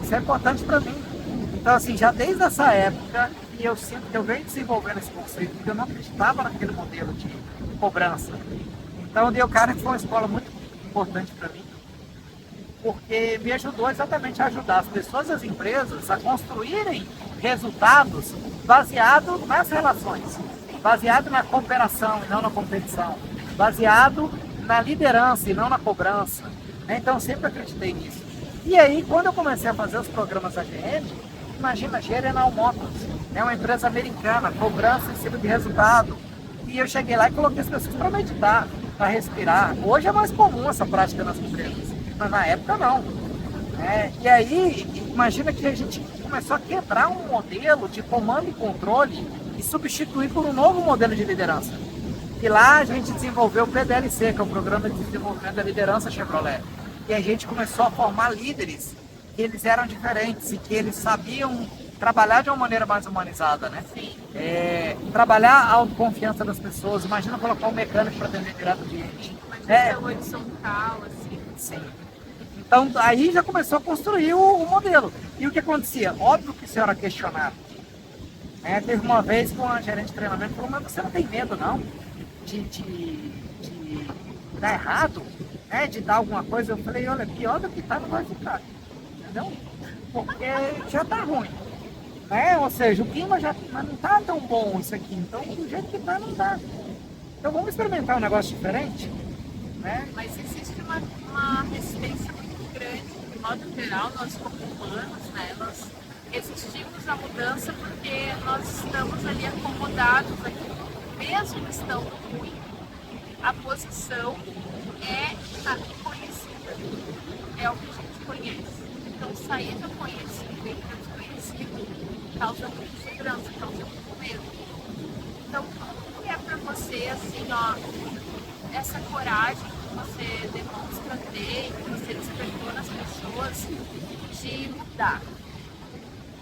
Isso é importante para mim. Então, assim, já desde essa época, e eu sinto que eu venho desenvolvendo esse conceito, porque eu não acreditava naquele modelo de cobrança. Então, o Dei o Cara foi uma escola muito importante para mim, porque me ajudou exatamente a ajudar as pessoas e as empresas a construírem resultados baseados nas relações, baseado na cooperação e não na competição, baseado na liderança e não na cobrança. Então, sempre acreditei nisso. E aí, quando eu comecei a fazer os programas da GM, imagina, General Motors, é uma empresa americana, cobrança em cima de resultado. E eu cheguei lá e coloquei as pessoas para meditar, para respirar. Hoje é mais comum essa prática nas empresas, mas na época não. E aí, imagina que a gente começou a quebrar um modelo de comando e controle e substituir por um novo modelo de liderança. E lá a gente desenvolveu o PDLC, que é o Programa de Desenvolvimento da Liderança Chevrolet. E a gente começou a formar líderes que eles eram diferentes e que eles sabiam trabalhar de uma maneira mais humanizada, né? Sim. Trabalhar a autoconfiança das pessoas. Imagina colocar um mecânico para atender direto o cliente. Imagina horizontal, assim. Sim. Então, aí já começou a construir o modelo. E o que acontecia? Óbvio que isso era questionado. Teve uma vez que uma gerente de treinamento falou, mas você não tem medo, não? De dar errado? De dar alguma coisa? Eu falei, olha, pior do que tá, não vai ficar. Entendeu? Porque já tá ruim. Ou seja, o clima já não tá tão bom isso aqui. Então, do jeito que tá, não dá. Então, vamos experimentar um negócio diferente? Mas existe uma resistência muito grande, de modo geral, nós como humanos, nós resistimos à mudança porque nós estamos ali acomodados aqui, mesmo estando ruim, a posição é a conhecida, é o que a gente conhece. Então sair do conhecido e do desconhecido causa muita insegurança, causa muito medo. Então como que é para você assim, essa coragem que você demonstra ter, que você despertou nas pessoas de mudar,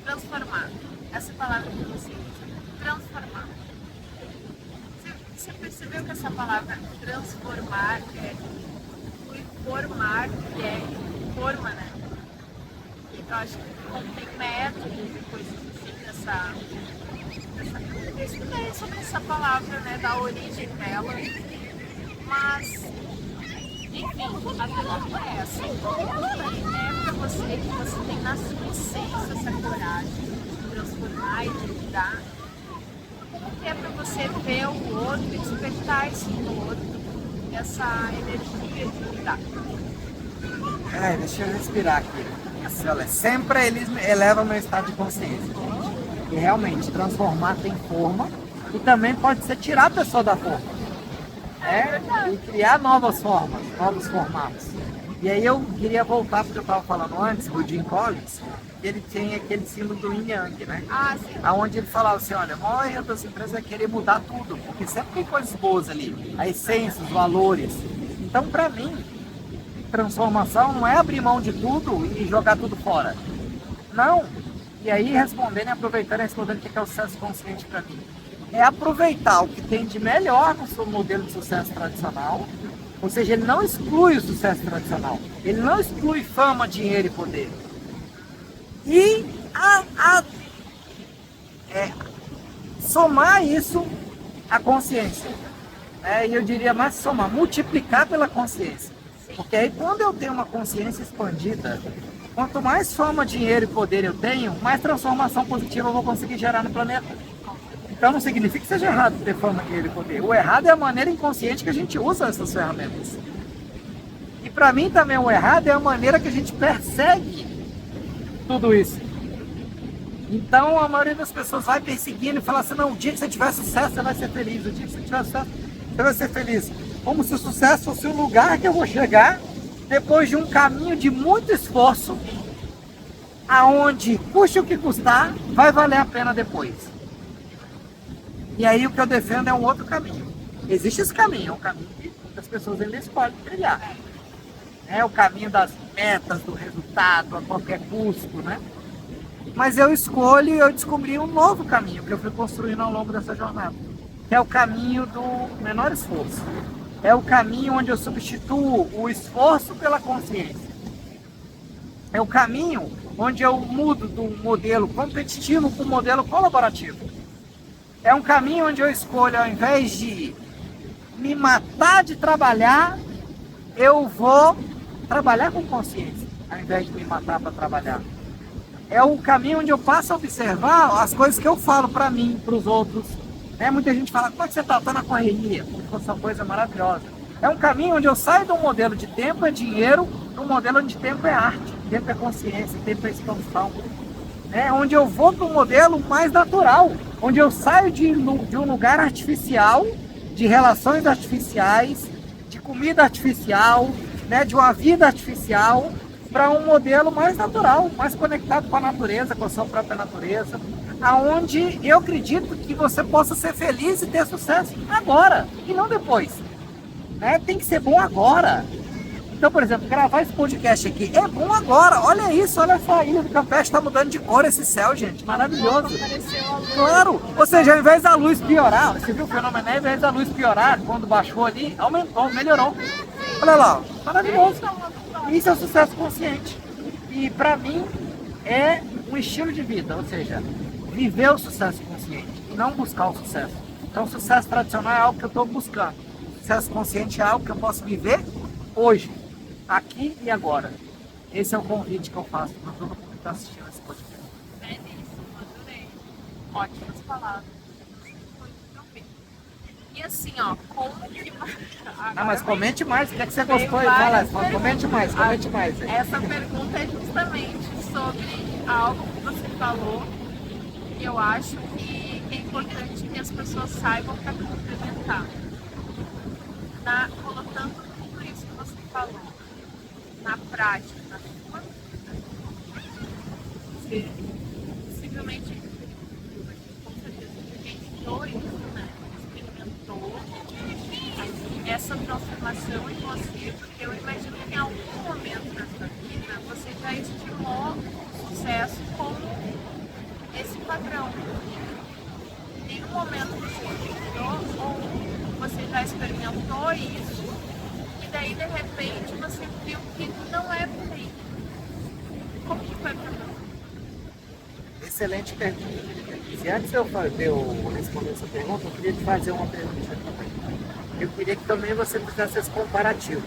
transformar? Essa palavra que você usa, transformar. Você percebeu que essa palavra transformar formar, que é forma, né? Eu acho que contém métodos e coisas assim eu estudei sobre essa palavra, da origem dela, mas enfim, a pergunta é essa: é pra você que você tem na sua essência essa coragem de transformar e de mudar? Que é para você ver o outro e despertar isso no outro, essa energia de mudar? Deixa eu respirar aqui. Assim, olha, sempre eles elevam meu estado de consciência. E realmente, transformar tem forma e também pode ser tirar a pessoa da forma. E criar novas formas, novos formatos. E aí eu queria voltar porque eu estava falando antes, o Jim Collins, ele tem aquele símbolo do Yin Yang, né? Onde ele falava assim, olha, a maior erro das empresas é querer mudar tudo, porque sempre tem coisas boas ali, a essência, os valores. Então, para mim, transformação não é abrir mão de tudo e jogar tudo fora. Não. E aí, aproveitando o que é o sucesso consciente para mim. É aproveitar o que tem de melhor no seu modelo de sucesso tradicional, ou seja, ele não exclui o sucesso tradicional, ele não exclui fama, dinheiro e poder. E somar isso à consciência. E eu diria mais somar, multiplicar pela consciência. Porque aí quando eu tenho uma consciência expandida, quanto mais fama, dinheiro e poder eu tenho, mais transformação positiva eu vou conseguir gerar no planeta. Então não significa que seja errado ter fama, dinheiro e poder. O errado é a maneira inconsciente que a gente usa essas ferramentas. E para mim também o errado é a maneira que a gente persegue tudo isso. Então a maioria das pessoas vai perseguindo e fala assim, não, o dia que você tiver sucesso você vai ser feliz, o dia que você tiver sucesso você vai ser feliz. Como se o sucesso fosse o lugar que eu vou chegar depois de um caminho de muito esforço, aonde, custe o que custar, vai valer a pena depois. E aí o que eu defendo é um outro caminho. Existe esse caminho, é um caminho que as pessoas ainda escolhem trilhar. É o caminho das metas, do resultado, a qualquer custo, né? Mas eu escolho e eu descobri um novo caminho que eu fui construindo ao longo dessa jornada. Que é o caminho do menor esforço. É o caminho onde eu substituo o esforço pela consciência. É o caminho onde eu mudo do modelo competitivo para o modelo colaborativo. É um caminho onde eu escolho, ao invés de me matar de trabalhar, eu vou trabalhar com consciência, ao invés de me matar para trabalhar. É o caminho onde eu passo a observar as coisas que eu falo para mim, para os outros. Muita gente fala, como é que você está? Estou na correria, como se fosse uma coisa maravilhosa. É um caminho onde eu saio de um modelo de tempo é dinheiro, para um modelo onde tempo é arte, tempo é consciência, tempo é expansão. Onde eu vou para um modelo mais natural, onde eu saio de um lugar artificial, de relações artificiais, de comida artificial, de uma vida artificial, para um modelo mais natural, mais conectado com a natureza, com a sua própria natureza, aonde eu acredito que você possa ser feliz e ter sucesso agora, e não depois. Tem que ser bom agora. Então, por exemplo, gravar esse podcast aqui é bom agora. Olha isso, olha só, a Ilha do Campeche está mudando de cor esse céu, gente. Maravilhoso. Claro, ou seja, ao invés da luz piorar, você viu o fenômeno, ao invés da luz piorar, quando baixou ali, aumentou, melhorou. Olha lá, maravilhoso. Isso é o sucesso consciente. E para mim é um estilo de vida, ou seja, viver o sucesso consciente e não buscar o sucesso. Então o sucesso tradicional é algo que eu estou buscando. O sucesso consciente é algo que eu posso viver hoje, aqui e agora. Esse é o convite que eu faço para todo mundo que está assistindo esse podcast. Belíssimo, adorei. Ótimas palavras. Foi muito bem. E assim, ó, como que... Mas comente mais, o que é que você gostou? Fala, comente mais. Essa pergunta é justamente sobre algo que você falou, que eu acho que é importante que as pessoas saibam para complementar. Colocando tudo isso que você falou na prática, na sua vida, você possivelmente, com certeza, vivenciou isso, né? Experimentou essa transformação em você, porque eu imagino que em algum momento da sua vida você já estimou o sucesso como esse padrão. Em nenhum momento você duvidou ou você já experimentou isso e daí de repente você viu que não é por aí. Como que foi pra você? Excelente pergunta. Se antes eu responder essa pergunta, eu queria te fazer uma pergunta também. Eu queria que também você fizesse esse comparativo.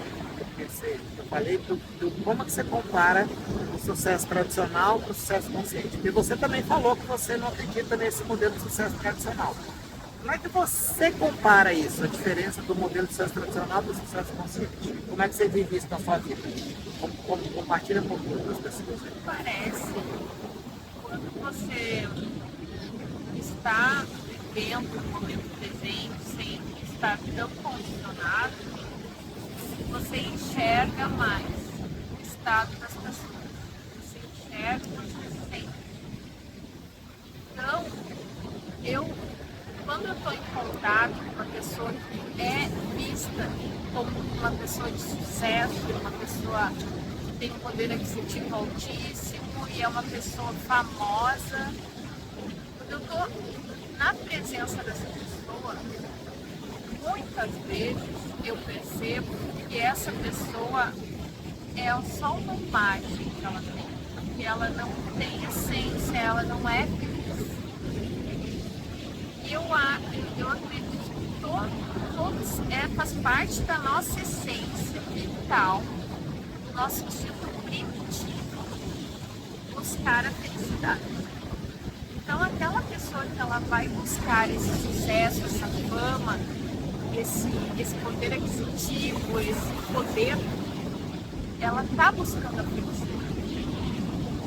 Eu falei do como que você compara o sucesso tradicional com o sucesso consciente. E você também falou que você não acredita nesse modelo de sucesso tradicional. Como é que você compara isso, a diferença do modelo de sucesso tradicional para o sucesso consciente? Como é que você vive isso na sua vida? Compartilha com as pessoas. Parece, quando você está vivendo no momento presente, sem estar tão condicionado, você enxerga mais o estado das pessoas. Você enxerga o que você sente. Então, quando eu estou em contato com uma pessoa que é vista como uma pessoa de sucesso, uma pessoa que tem um poder aquisitivo altíssimo, e é uma pessoa famosa. Quando eu tô na presença dessa pessoa, muitas vezes eu percebo que essa pessoa é só uma imagem que ela tem, que ela não tem essência, ela não é feliz. E eu acredito que todos faz parte da nossa essência vital, do nosso instinto primitivo, buscar a felicidade. Então aquela pessoa que ela vai buscar esse sucesso, essa fama, esse poder aquisitivo, esse poder, ela está buscando a felicidade.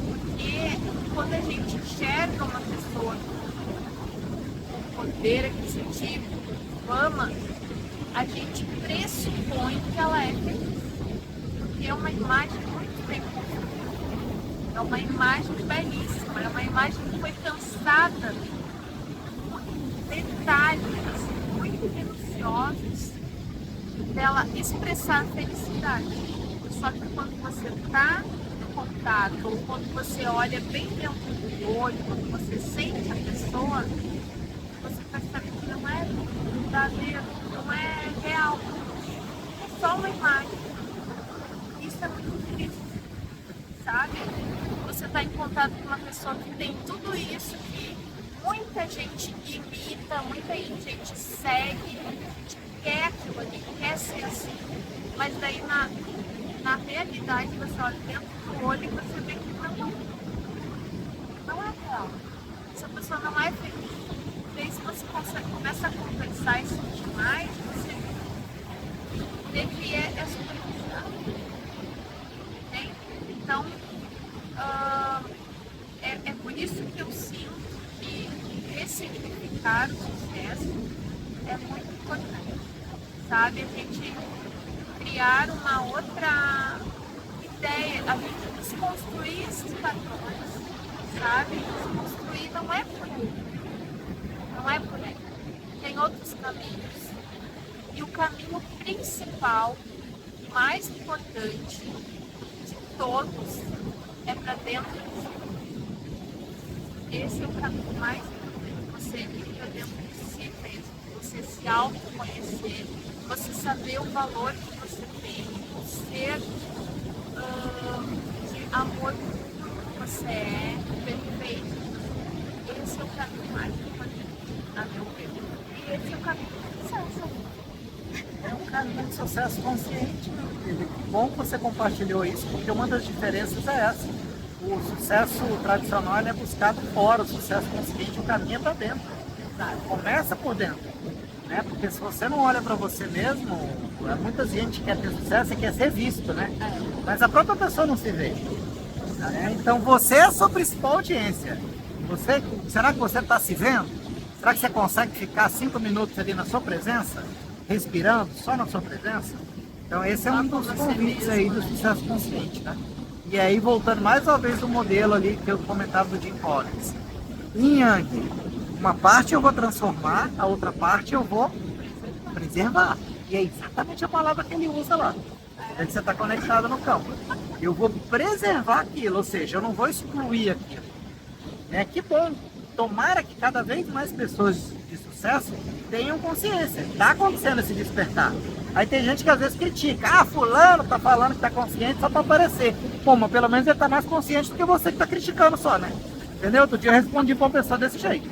Porque quando a gente enxerga uma pessoa com poder aquisitivo, com fama, a gente pressupõe que ela é feliz. Porque é uma imagem muito bem construída. É uma imagem belíssima, é uma imagem que foi pensada com detalhes muito minuciosos dela expressar a felicidade. Só que quando você está no contato, ou quando você olha bem dentro do olho, quando você sente a pessoa, você percebe que não é verdadeiro, não é real. É só uma imagem. Isso é muito triste, sabe? Você está em contato com uma pessoa que tem tudo isso, que muita gente imita, muita gente segue, muita gente quer aquilo ali, quer ser assim. Mas daí na realidade você olha dentro do olho e você vê que não é real. Essa pessoa não é feliz. E aí se você começa a conversar e sentir mais, você vê que é superficial. Entende? Então, é por isso que eu sinto que ressignificar o sucesso é muito importante. Sabe? A gente criar uma outra ideia, a gente desconstruir esses padrões, sabe? Desconstruir não é por aí. Não é por aí. Tem outros caminhos. E o caminho principal, mais importante de todos, é para dentro de si. Esse é o caminho mais importante. Você ir para dentro de si mesmo. Você se autoconhecer. Você saber o valor que você tem, o ser de amor que você é, perfeito. Esse é o caminho mais importante, a meu ver. E esse é o caminho do sucesso. É um caminho de sucesso consciente, meu filho. Que bom que você compartilhou isso, porque uma das diferenças é essa. O sucesso tradicional é buscado fora, o sucesso consciente, o caminho é para dentro. Começa por dentro. Né? Porque se você não olha para você mesmo, muita gente quer ter sucesso e quer ser visto, né? Mas a própria pessoa não se vê. Né? Então você é a sua principal audiência. Será que você está se vendo? Será que você consegue ficar 5 minutos ali na sua presença, respirando só na sua presença? Então esse é um dos convites aí do sucesso consciente, né? E aí voltando mais uma vez do modelo ali que eu comentava do Jim Collins. Yin Yang. Uma parte eu vou transformar, a outra parte eu vou preservar. E é exatamente a palavra que ele usa lá. É que você está conectado no campo. Eu vou preservar aquilo, ou seja, eu não vou excluir aquilo. Que bom. Tomara que cada vez mais pessoas de sucesso tenham consciência. Está acontecendo esse despertar. Aí tem gente que às vezes critica. Ah, fulano está falando que está consciente só para aparecer. Pô, mas pelo menos ele está mais consciente do que você que está criticando só, né? Entendeu? Outro dia eu respondi para uma pessoa desse jeito.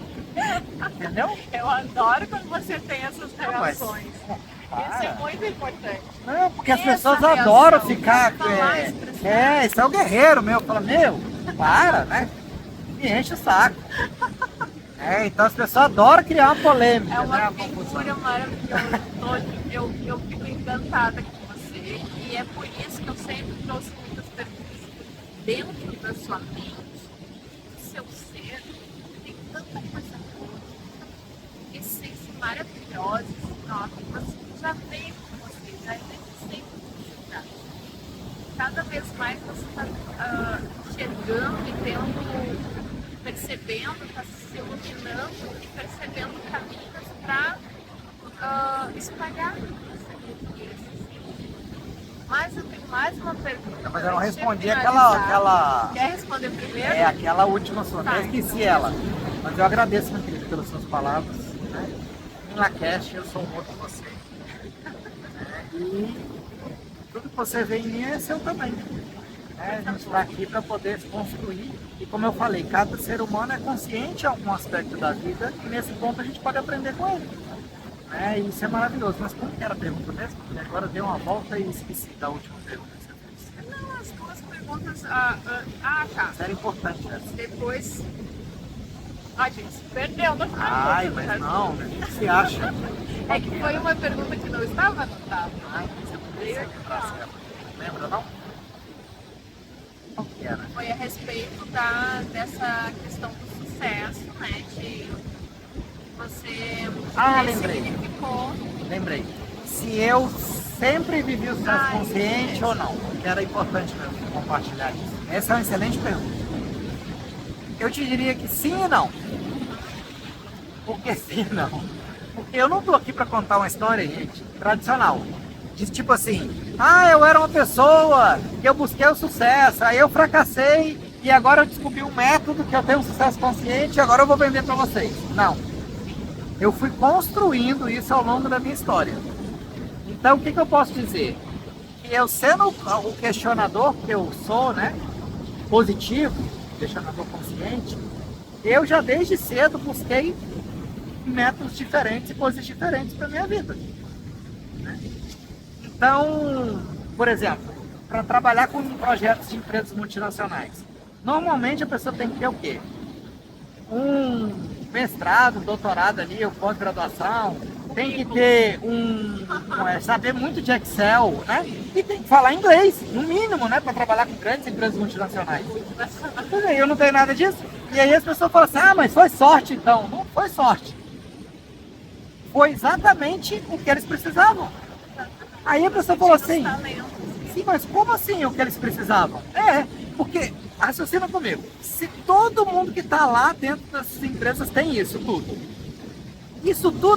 Entendeu? Eu adoro quando você tem essas reações. Isso é muito importante. Não, porque as Essa pessoas reação, adoram ficar. falar, expressar. Esse é o guerreiro meu. Fala, meu, para, né? Me enche o saco. Então as pessoas adoram criar uma polêmica. É uma né? figura maravilhosa. Eu fico encantada com você. E é por isso que eu sempre trouxe muitas perguntas. Dentro da sua mente, do seu ser, tem tanta coisa boa, tanta essência maravilhosa, que você já veio com você, já existe sempre. Cada vez mais você está enxergando e percebendo, está se iluminando e percebendo caminhos para espalhar essa energia. Mas eu tenho mais mais uma pergunta. Mas eu não pra gente respondi finalizar. aquela. Quer responder primeiro? É aquela última sua, Tá, eu esqueci então. ela. Mas eu agradeço, meu querido, pelas suas palavras. Né? Em Lacash, eu sou um outro você. E tudo que você vê em mim é seu também. A gente está aqui para poder se construir. E como eu falei, cada ser humano é consciente em algum aspecto da vida e nesse ponto a gente pode aprender com ele. E isso é maravilhoso. Mas como que era a pergunta mesmo? Porque agora deu uma volta e esqueci da última pergunta que você fez. Não, as duas perguntas. Tá. Isso era importante essa. Depois. A gente se perdeu na pergunta. Ai, mas não, né? O que você acha? É que foi uma pergunta que não estava anotada. Ai, você poderia lembrar ela. Lembra, não? Qual que era? Foi a respeito dessa questão do sucesso, né? De você Lembrei. significou. Lembrei. Se eu sempre vivi o sucesso consciente ou não, que era importante mesmo compartilhar isso. Essa é uma excelente pergunta. Eu te diria que sim e não. Por que sim e não? Porque eu não tô aqui para contar uma história, gente, tradicional. De tipo assim, eu era uma pessoa que eu busquei o sucesso, aí eu fracassei e agora eu descobri um método que eu tenho um sucesso consciente e agora eu vou vender para vocês. Não. Eu fui construindo isso ao longo da minha história. Então, o que eu posso dizer? Que eu sendo o questionador que eu sou, né, positivo, questionador consciente, eu já desde cedo busquei métodos diferentes e coisas diferentes para minha vida. Então, por exemplo, para trabalhar com projetos de empresas multinacionais, normalmente a pessoa tem que ter o quê? Um mestrado, doutorado ali, ou pós-graduação, tem que ter saber muito de Excel, né? E tem que falar inglês, no mínimo, né? Para trabalhar com grandes empresas multinacionais. Eu não tenho nada disso. E aí as pessoas falam assim, mas foi sorte então. Não foi sorte. Foi exatamente o que eles precisavam. Aí a pessoa falou assim, sim, mas como assim o que eles precisavam? Porque, raciocina comigo, se todo mundo que está lá dentro dessas empresas tem isso tudo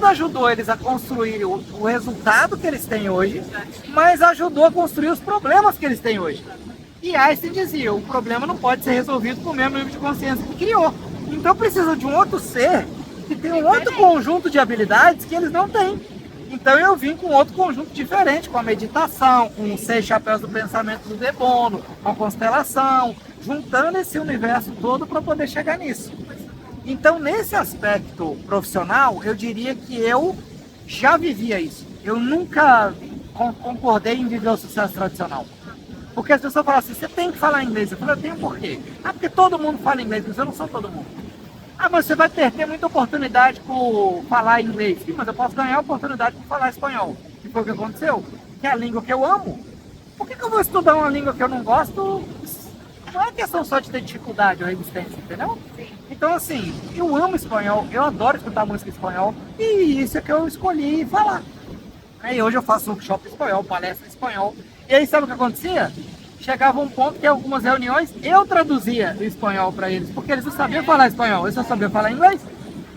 ajudou eles a construir o resultado que eles têm hoje, mas ajudou a construir os problemas que eles têm hoje. E Einstein dizia, o problema não pode ser resolvido com o mesmo nível de consciência que criou. Então precisa de um outro ser que tem um outro conjunto de habilidades que eles não têm. Então eu vim com outro conjunto diferente, com a meditação, com os 6 chapéus do pensamento do De Bono, com a constelação, juntando esse universo todo para poder chegar nisso. Então nesse aspecto profissional, eu diria que eu já vivia isso. Eu nunca concordei em viver o sucesso tradicional. Porque as pessoas falam assim, você tem que falar inglês. Eu falei, eu tenho por quê? Porque todo mundo fala inglês, mas eu não sou todo mundo. Mas você vai ter muita oportunidade por falar inglês. Sim, mas eu posso ganhar a oportunidade por falar espanhol. E foi o que aconteceu. Que é a língua que eu amo. Por que eu vou estudar uma língua que eu não gosto? Não é questão só de ter dificuldade ou resistência, entendeu? Sim. Então, assim, eu amo espanhol. Eu adoro escutar música em espanhol. E isso é que eu escolhi falar. E hoje eu faço workshop em espanhol, palestra em espanhol. E aí, sabe o que acontecia? Chegava um ponto que em algumas reuniões eu traduzia o espanhol para eles, porque eles não sabiam falar espanhol, eu só sabia falar inglês,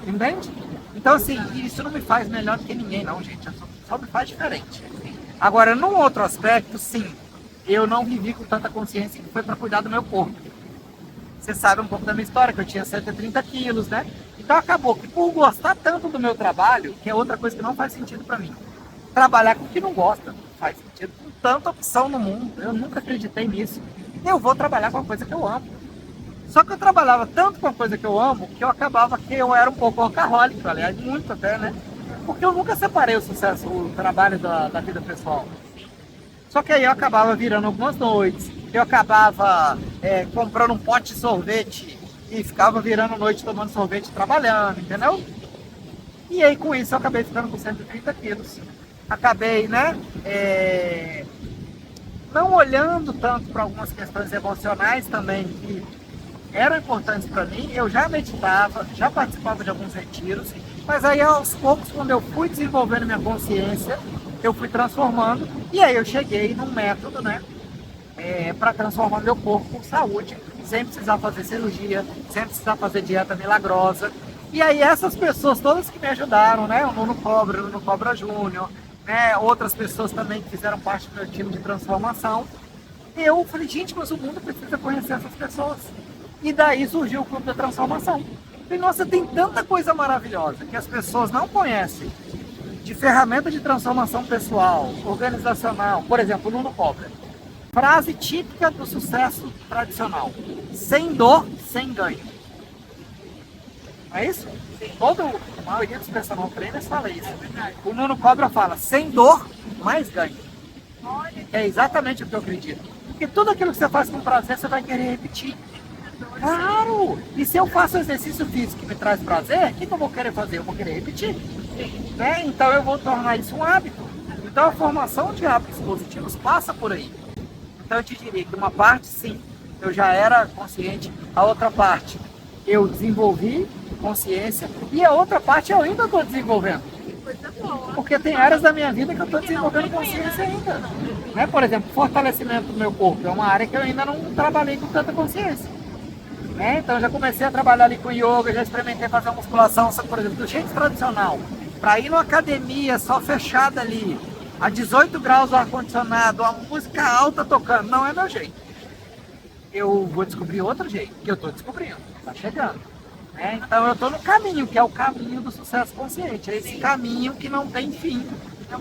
entende? Então assim, isso não me faz melhor do que ninguém não, gente, só me faz diferente. Agora, num outro aspecto, sim, eu não vivi com tanta consciência que foi para cuidar do meu corpo. Você sabe um pouco da minha história, que eu tinha 130 quilos, né? Então acabou que por gostar tanto do meu trabalho, que é outra coisa que não faz sentido para mim, trabalhar com o que não gosta, faz sentido. Tanta opção no mundo, eu nunca acreditei nisso. Eu vou trabalhar com a coisa que eu amo. Só que eu trabalhava tanto com a coisa que eu amo, que eu acabava que eu era um pouco workaholic, aliás, muito até, né? Porque eu nunca separei o sucesso, o trabalho da vida pessoal. Só que aí eu acabava virando algumas noites, eu acabava comprando um pote de sorvete e ficava virando noite tomando sorvete e trabalhando, entendeu? E aí com isso eu acabei ficando com 130 quilos. Acabei, né, não olhando tanto para algumas questões emocionais também que eram importantes para mim. Eu já meditava, já participava de alguns retiros, mas aí aos poucos, quando eu fui desenvolvendo minha consciência, eu fui transformando, e aí eu cheguei num método, né, para transformar meu corpo com saúde, sem precisar fazer cirurgia, sem precisar fazer dieta milagrosa. E aí essas pessoas todas que me ajudaram, né, o Nuno Cobra Júnior, né, outras pessoas também que fizeram parte do meu time de transformação, Eu falei, gente, mas o mundo precisa conhecer essas pessoas. E daí surgiu o Clube da Transformação. E nossa, tem tanta coisa maravilhosa que as pessoas não conhecem de ferramenta de transformação pessoal, organizacional. Por exemplo, o Nuno Cobra. Frase típica do sucesso tradicional: sem dor, sem ganho. Não é isso? A maioria dos personal trainers fala isso. O Nuno Cobra fala: sem dor, mais ganho. É exatamente o que eu acredito. Porque tudo aquilo que você faz com prazer, você vai querer repetir. Claro! E se eu faço exercício físico que me traz prazer, o que eu vou querer fazer? Eu vou querer repetir. Né? Então eu vou tornar isso um hábito. Então a formação de hábitos positivos passa por aí. Então eu te diria que uma parte, sim, eu já era consciente. A outra parte, eu desenvolvi consciência. E a outra parte, eu ainda estou desenvolvendo. Coisa boa. Porque tem áreas da minha vida que eu estou desenvolvendo consciência ainda. Né? Por exemplo, fortalecimento do meu corpo é uma área que eu ainda não trabalhei com tanta consciência. Né? Então eu já comecei a trabalhar ali com yoga, já experimentei fazer uma musculação, por exemplo, do jeito tradicional. Para ir numa academia só fechada ali, a 18 graus o ar-condicionado, a música alta tocando, não é meu jeito. Eu vou descobrir outro jeito, que eu estou descobrindo, está chegando. Né? Então eu estou no caminho, que é o caminho do sucesso consciente, é esse caminho que não tem fim,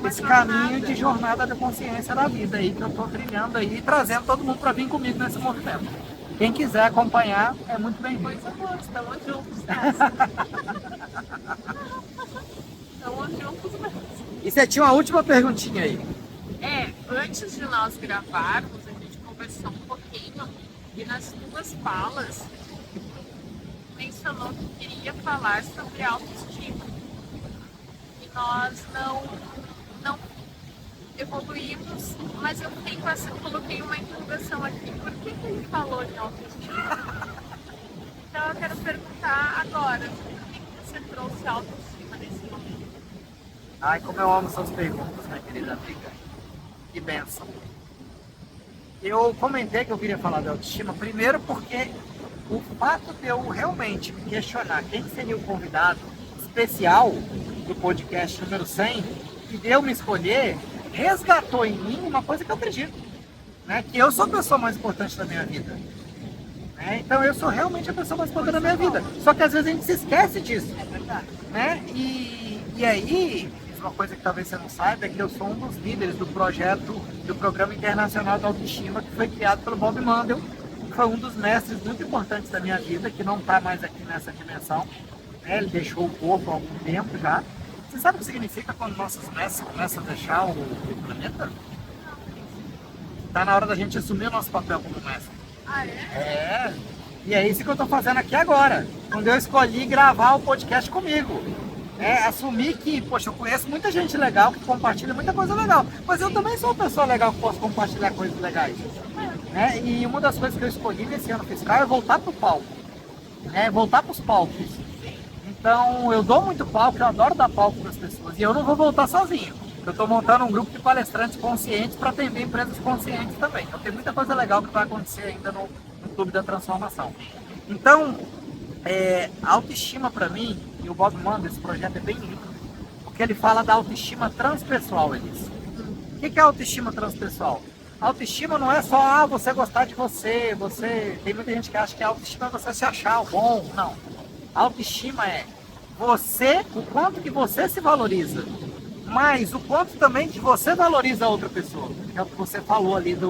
esse caminho de jornada da consciência da vida aí que eu estou trilhando aí e trazendo todo mundo para vir comigo nesse movimento. Quem quiser acompanhar é muito bem-vindo. Coisa boa, estamos juntos. Estamos juntos mesmo. E você tinha uma última perguntinha aí. Antes de nós gravarmos, a gente conversou um pouquinho e nas duas falas mencionou que queria falar sobre autoestima. E nós não evoluímos, mas eu coloquei uma interrogação aqui. Por que ele falou de autoestima? Então eu quero perguntar agora, por que você trouxe autoestima nesse momento? Ai, como eu amo suas perguntas, minha querida amiga. Que bênção. Eu comentei que eu queria falar de autoestima, primeiro porque o fato de eu realmente me questionar quem seria o convidado especial do podcast número 100 e de eu me escolher, resgatou em mim uma coisa que eu acredito, né? Que eu sou a pessoa mais importante da minha vida. Né? Então eu sou realmente a pessoa mais importante da minha vida. Só que às vezes a gente se esquece disso. É verdade. Né? E aí, uma coisa que talvez você não saiba é que eu sou um dos líderes do projeto do Programa Internacional de Autoestima, que foi criado pelo Bob Mandel, que foi um dos mestres muito importantes da minha vida, que não está mais aqui nessa dimensão. Né? Ele deixou o corpo há algum tempo já. Você sabe o que significa quando nossos mestres começam a deixar o planeta? Está na hora da gente assumir o nosso papel como mestre. Ah, é? E é isso que eu estou fazendo aqui agora. Quando eu escolhi gravar o podcast comigo. Assumir que, poxa, eu conheço muita gente legal que compartilha muita coisa legal. Mas eu também sou uma pessoa legal que posso compartilhar coisas legais. Né? E uma das coisas que eu escolhi nesse ano fiscal é voltar para o palco. Voltar para os palcos. Então, eu dou muito palco, eu adoro dar palco para as pessoas. E eu não vou voltar sozinho. Eu estou montando um grupo de palestrantes conscientes para atender empresas conscientes também. Então, tem muita coisa legal que vai acontecer ainda no Clube da Transformação. Então, a autoestima para mim, e o Bob Mandel, esse projeto é bem lindo, porque ele fala da autoestima transpessoal, ele diz. O que é autoestima transpessoal? Autoestima não é só você gostar de você. Tem muita gente que acha que a autoestima é você se achar o bom. Não. Autoestima é o quanto que você se valoriza, mas o quanto também que você valoriza a outra pessoa. É o que você falou ali de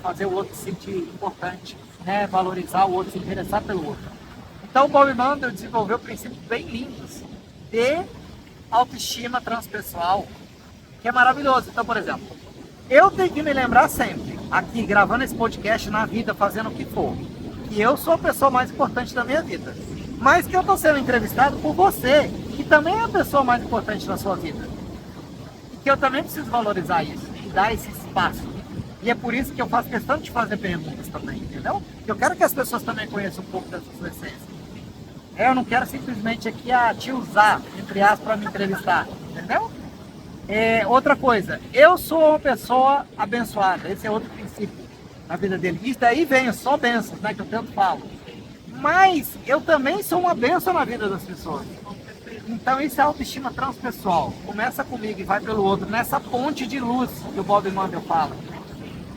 fazer o outro se sentir importante, né? Valorizar o outro, se interessar pelo outro. Então o Bob Mandel desenvolveu princípios bem lindos de autoestima transpessoal, que é maravilhoso. Então, por exemplo, eu tenho que me lembrar sempre, aqui gravando esse podcast, na vida, fazendo o que for, que eu sou a pessoa mais importante da minha vida. Mas que eu estou sendo entrevistado por você, que também é a pessoa mais importante da sua vida. E que eu também preciso valorizar isso e dar esse espaço. E é por isso que eu faço questão de fazer perguntas também, entendeu? Eu quero que as pessoas também conheçam um pouco dessa sua essência. Eu não quero simplesmente aqui te usar, entre aspas, para me entrevistar, entendeu? Outra coisa, eu sou uma pessoa abençoada, esse é outro princípio na vida dele. Isso daí vem só bênçãos, né, que eu tanto falo. Mas eu também sou uma bênção na vida das pessoas. Então isso é autoestima transpessoal. Começa comigo e vai pelo outro, nessa ponte de luz que o Bob Mandel fala.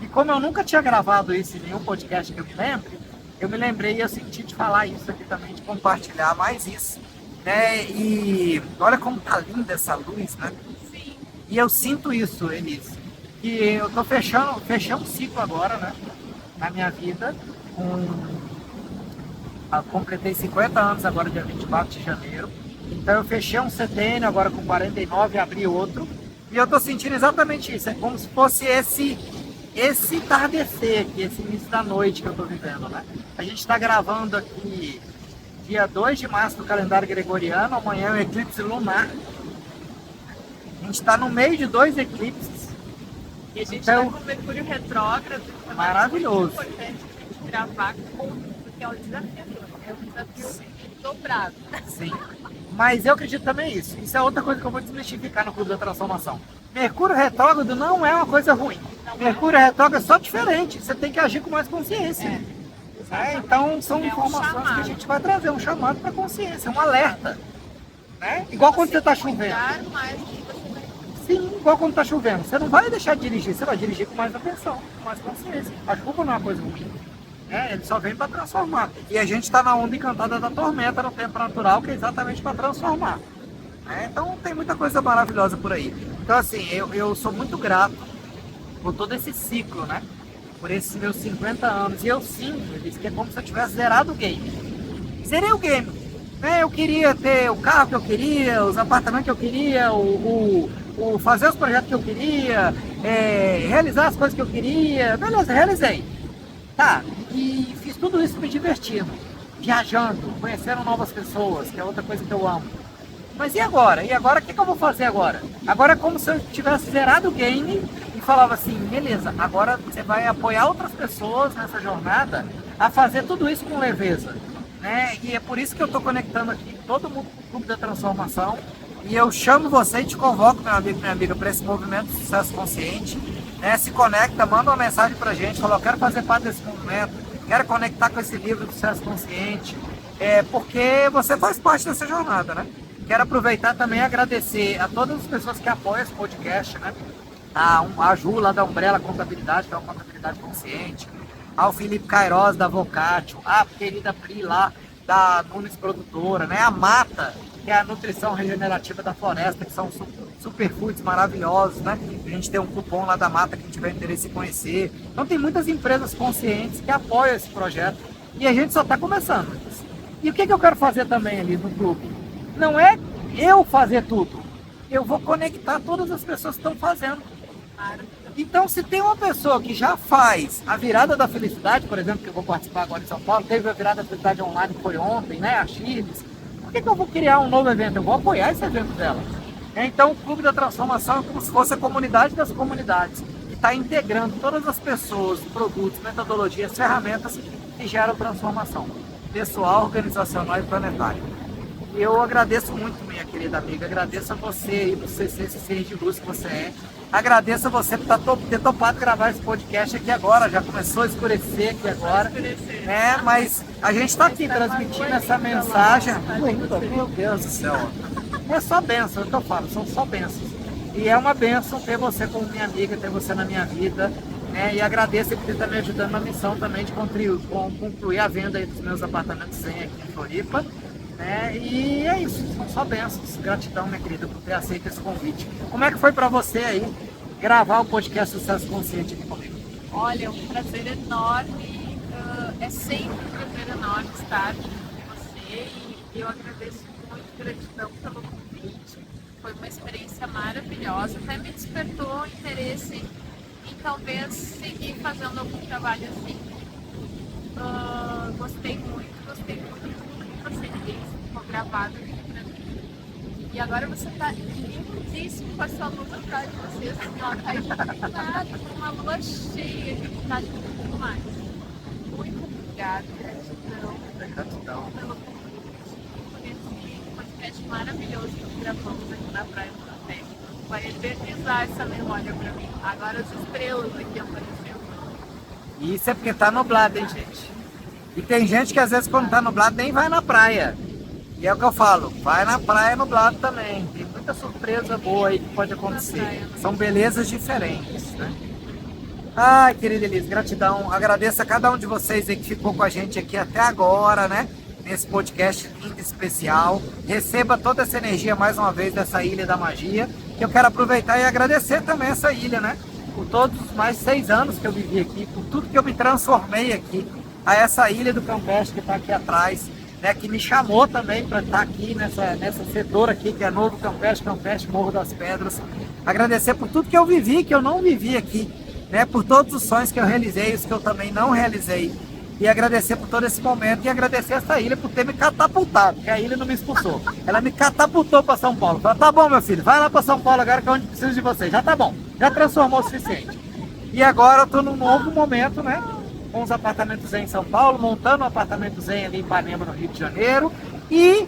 E como eu nunca tinha gravado isso em nenhum podcast que eu me lembre, eu me lembrei e eu senti de falar isso aqui também, de compartilhar mais isso, né? E olha como tá linda essa luz, né? Sim. E eu sinto isso, Elise, que eu tô fechando um ciclo agora, né? Na minha vida, completei 50 anos agora, dia 24 de janeiro. Então eu fechei um setênio, agora com 49, abri outro. E eu tô sentindo exatamente isso. É como se fosse esse entardecer aqui, esse início da noite que eu tô vivendo, né? A gente está gravando aqui dia 2 de março do calendário gregoriano. Amanhã é um eclipse lunar. A gente está no meio de 2 eclipses. E a gente Então, está com o Mercúrio retrógrado. Então maravilhoso. É importante a gente gravar porque é um desafiador. É um desafio dobrado. Sim. Mas eu acredito também nisso. Isso é outra coisa que eu vou desmistificar no Clube da Transformação. Mercúrio retrógrado não é uma coisa ruim. Mercúrio retrógrado é só diferente. Você tem que agir com mais consciência. Então são informações que a gente vai trazer, um chamado para consciência, um alerta. Né? Igual quando você está chovendo. Sim, igual quando está chovendo. Você não vai deixar de dirigir, você vai dirigir com mais atenção, com mais consciência. A chuva não é uma coisa ruim. Ele só vem para transformar. E a gente está na onda encantada da tormenta, no tempo natural, que é exatamente para transformar. Então tem muita coisa maravilhosa por aí. Então assim, eu sou muito grato por todo esse ciclo, né? Por esses meus 50 anos. E eu sinto que é como se eu tivesse zerado o game. Zerei o game. Eu queria ter o carro que eu queria, os apartamentos que eu queria, fazer os projetos que eu queria, realizar as coisas que eu queria. Beleza, realizei. Tá, e fiz tudo isso me divertindo, viajando, conhecendo novas pessoas, que é outra coisa que eu amo. Mas e agora? E agora o que eu vou fazer agora? Agora é como se eu tivesse zerado o game e falava assim, beleza, agora você vai apoiar outras pessoas nessa jornada a fazer tudo isso com leveza. Né? E é por isso que eu estou conectando aqui todo mundo com o Clube da Transformação. E eu chamo você e te convoco, meu amigo e minha amiga, para esse movimento de sucesso consciente. Se conecta, manda uma mensagem pra gente, fala, eu quero fazer parte desse movimento, quero conectar com esse livro do Sucesso Consciente, porque você faz parte dessa jornada, né? Quero aproveitar também e agradecer a todas as pessoas que apoiam esse podcast, né? A Ju lá da Umbrella Contabilidade, que é uma contabilidade consciente, ao Felipe Queiroz da Vocatio, a querida Pri lá da Nunes Produtora, né? A Mata, que é a nutrição regenerativa da floresta, que são superfoods maravilhosos, né? A gente tem um cupom lá da Mata que a gente tiver interesse em conhecer. Então tem muitas empresas conscientes que apoiam esse projeto e a gente só está começando. E o que eu quero fazer também ali no clube? Não é eu fazer tudo. Eu vou conectar todas as pessoas que estão fazendo. Então, se tem uma pessoa que já faz a virada da felicidade, por exemplo, que eu vou participar agora em São Paulo, teve a virada da felicidade online que foi ontem, né? A Chiles. Por que eu vou criar um novo evento? Eu vou apoiar esse evento dela. Então, o Clube da Transformação é como se fosse a comunidade das comunidades, que está integrando todas as pessoas, produtos, metodologias, ferramentas que geram transformação pessoal, organizacional e planetária. E eu agradeço muito, minha querida amiga, agradeço a você aí por ser esse ser de luz que você é. Agradeço a você por ter topado gravar esse podcast aqui agora, já começou a escurecer aqui agora, né? Mas a gente está aqui transmitindo essa mensagem. Meu Deus do céu! É só bênção, eu falo, são só bênçãos. E é uma bênção ter você como minha amiga, ter você na minha vida, né? E agradeço por estar me ajudando na missão também de concluir a venda aí dos meus apartamentos 100 aqui em Floripa. E é isso, são só bênçãos. Gratidão, minha querida, por ter aceito esse convite. Como é que foi para você aí gravar o podcast Sucesso Consciente aqui comigo? Olha, é um prazer enorme, é sempre um prazer enorme estar aqui com você e eu agradeço muito, gratidão pelo convite. Foi uma experiência maravilhosa, até me despertou interesse em talvez seguir fazendo algum trabalho assim. Gostei muito que você fez, ficou gravado aqui pra mim. E agora você tá lindíssimo com essa luz atrás de vocês, assim, ó, tá iluminado com uma lua cheia que tá tudo mais. Muito obrigada, gratidão pelo convite, por esse podcast maravilhoso que gravamos aqui na Praia do Café. Vai eternizar essa memória pra mim. Agora as estrelas aqui aparecendo. E isso é porque tá nublado, hein, gente? E tem gente que às vezes quando tá nublado nem vai na praia. E é o que eu falo, vai na praia nublado também. Tem muita surpresa boa aí que pode acontecer. São belezas diferentes, né? Ai, querida Elise, gratidão. Agradeço a cada um de vocês aí que ficou com a gente aqui até agora, né? Nesse podcast lindo e especial. Receba toda essa energia mais uma vez dessa Ilha da Magia. Que eu quero aproveitar e agradecer também essa ilha, né? Por todos os mais 6 anos que eu vivi aqui, por tudo que eu me transformei aqui. A essa ilha do Campeche que está aqui atrás, né? Que me chamou também para estar aqui nessa setor aqui, que é Novo Campeche, Morro das Pedras. Agradecer por tudo que eu vivi, que eu não vivi aqui. Né, por todos os sonhos que eu realizei, os que eu também não realizei. E agradecer por todo esse momento e agradecer essa ilha por ter me catapultado, porque a ilha não me expulsou. Ela me catapultou para São Paulo. Falou, tá bom, meu filho, vai lá para São Paulo agora que é onde preciso de você. Já tá bom, já transformou o suficiente. E agora eu tô num novo momento, né? Com os apartamentos em São Paulo, montando um apartamento zen ali em Ipanema, no Rio de Janeiro. E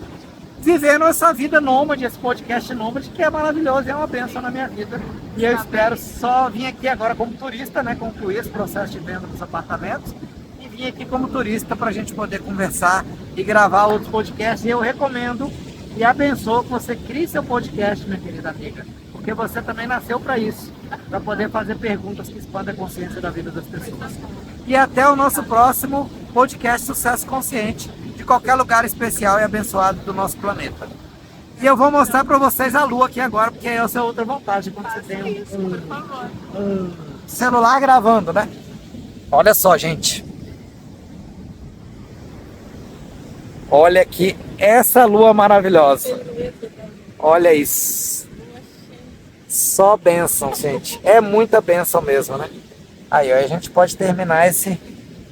vivendo essa vida nômade, esse podcast nômade, que é maravilhoso e é uma bênção na minha vida. E eu espero só vir aqui agora como turista, né, concluir esse processo de venda dos apartamentos e vir aqui como turista para a gente poder conversar e gravar outros podcasts. E eu recomendo e abençoo que você crie seu podcast, minha querida amiga, porque você também nasceu para isso, para poder fazer perguntas que expandem a consciência da vida das pessoas. E até o nosso próximo podcast Sucesso Consciente, de qualquer lugar especial e abençoado do nosso planeta. E eu vou mostrar para vocês a lua aqui agora, porque essa é outra vantagem quando você tem um celular gravando, né? Olha só, gente. Olha aqui essa lua maravilhosa. Olha isso. Só bênção, gente. É muita bênção mesmo, né? Aí, ó, a gente pode terminar esse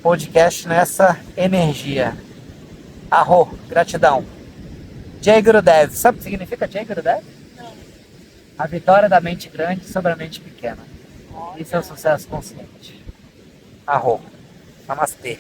podcast nessa energia. Arro, gratidão. Jai Gurudev. Sabe o que significa Jai Gurudev? Não. A vitória da mente grande sobre a mente pequena. Isso é o sucesso consciente. Arro. Namastê.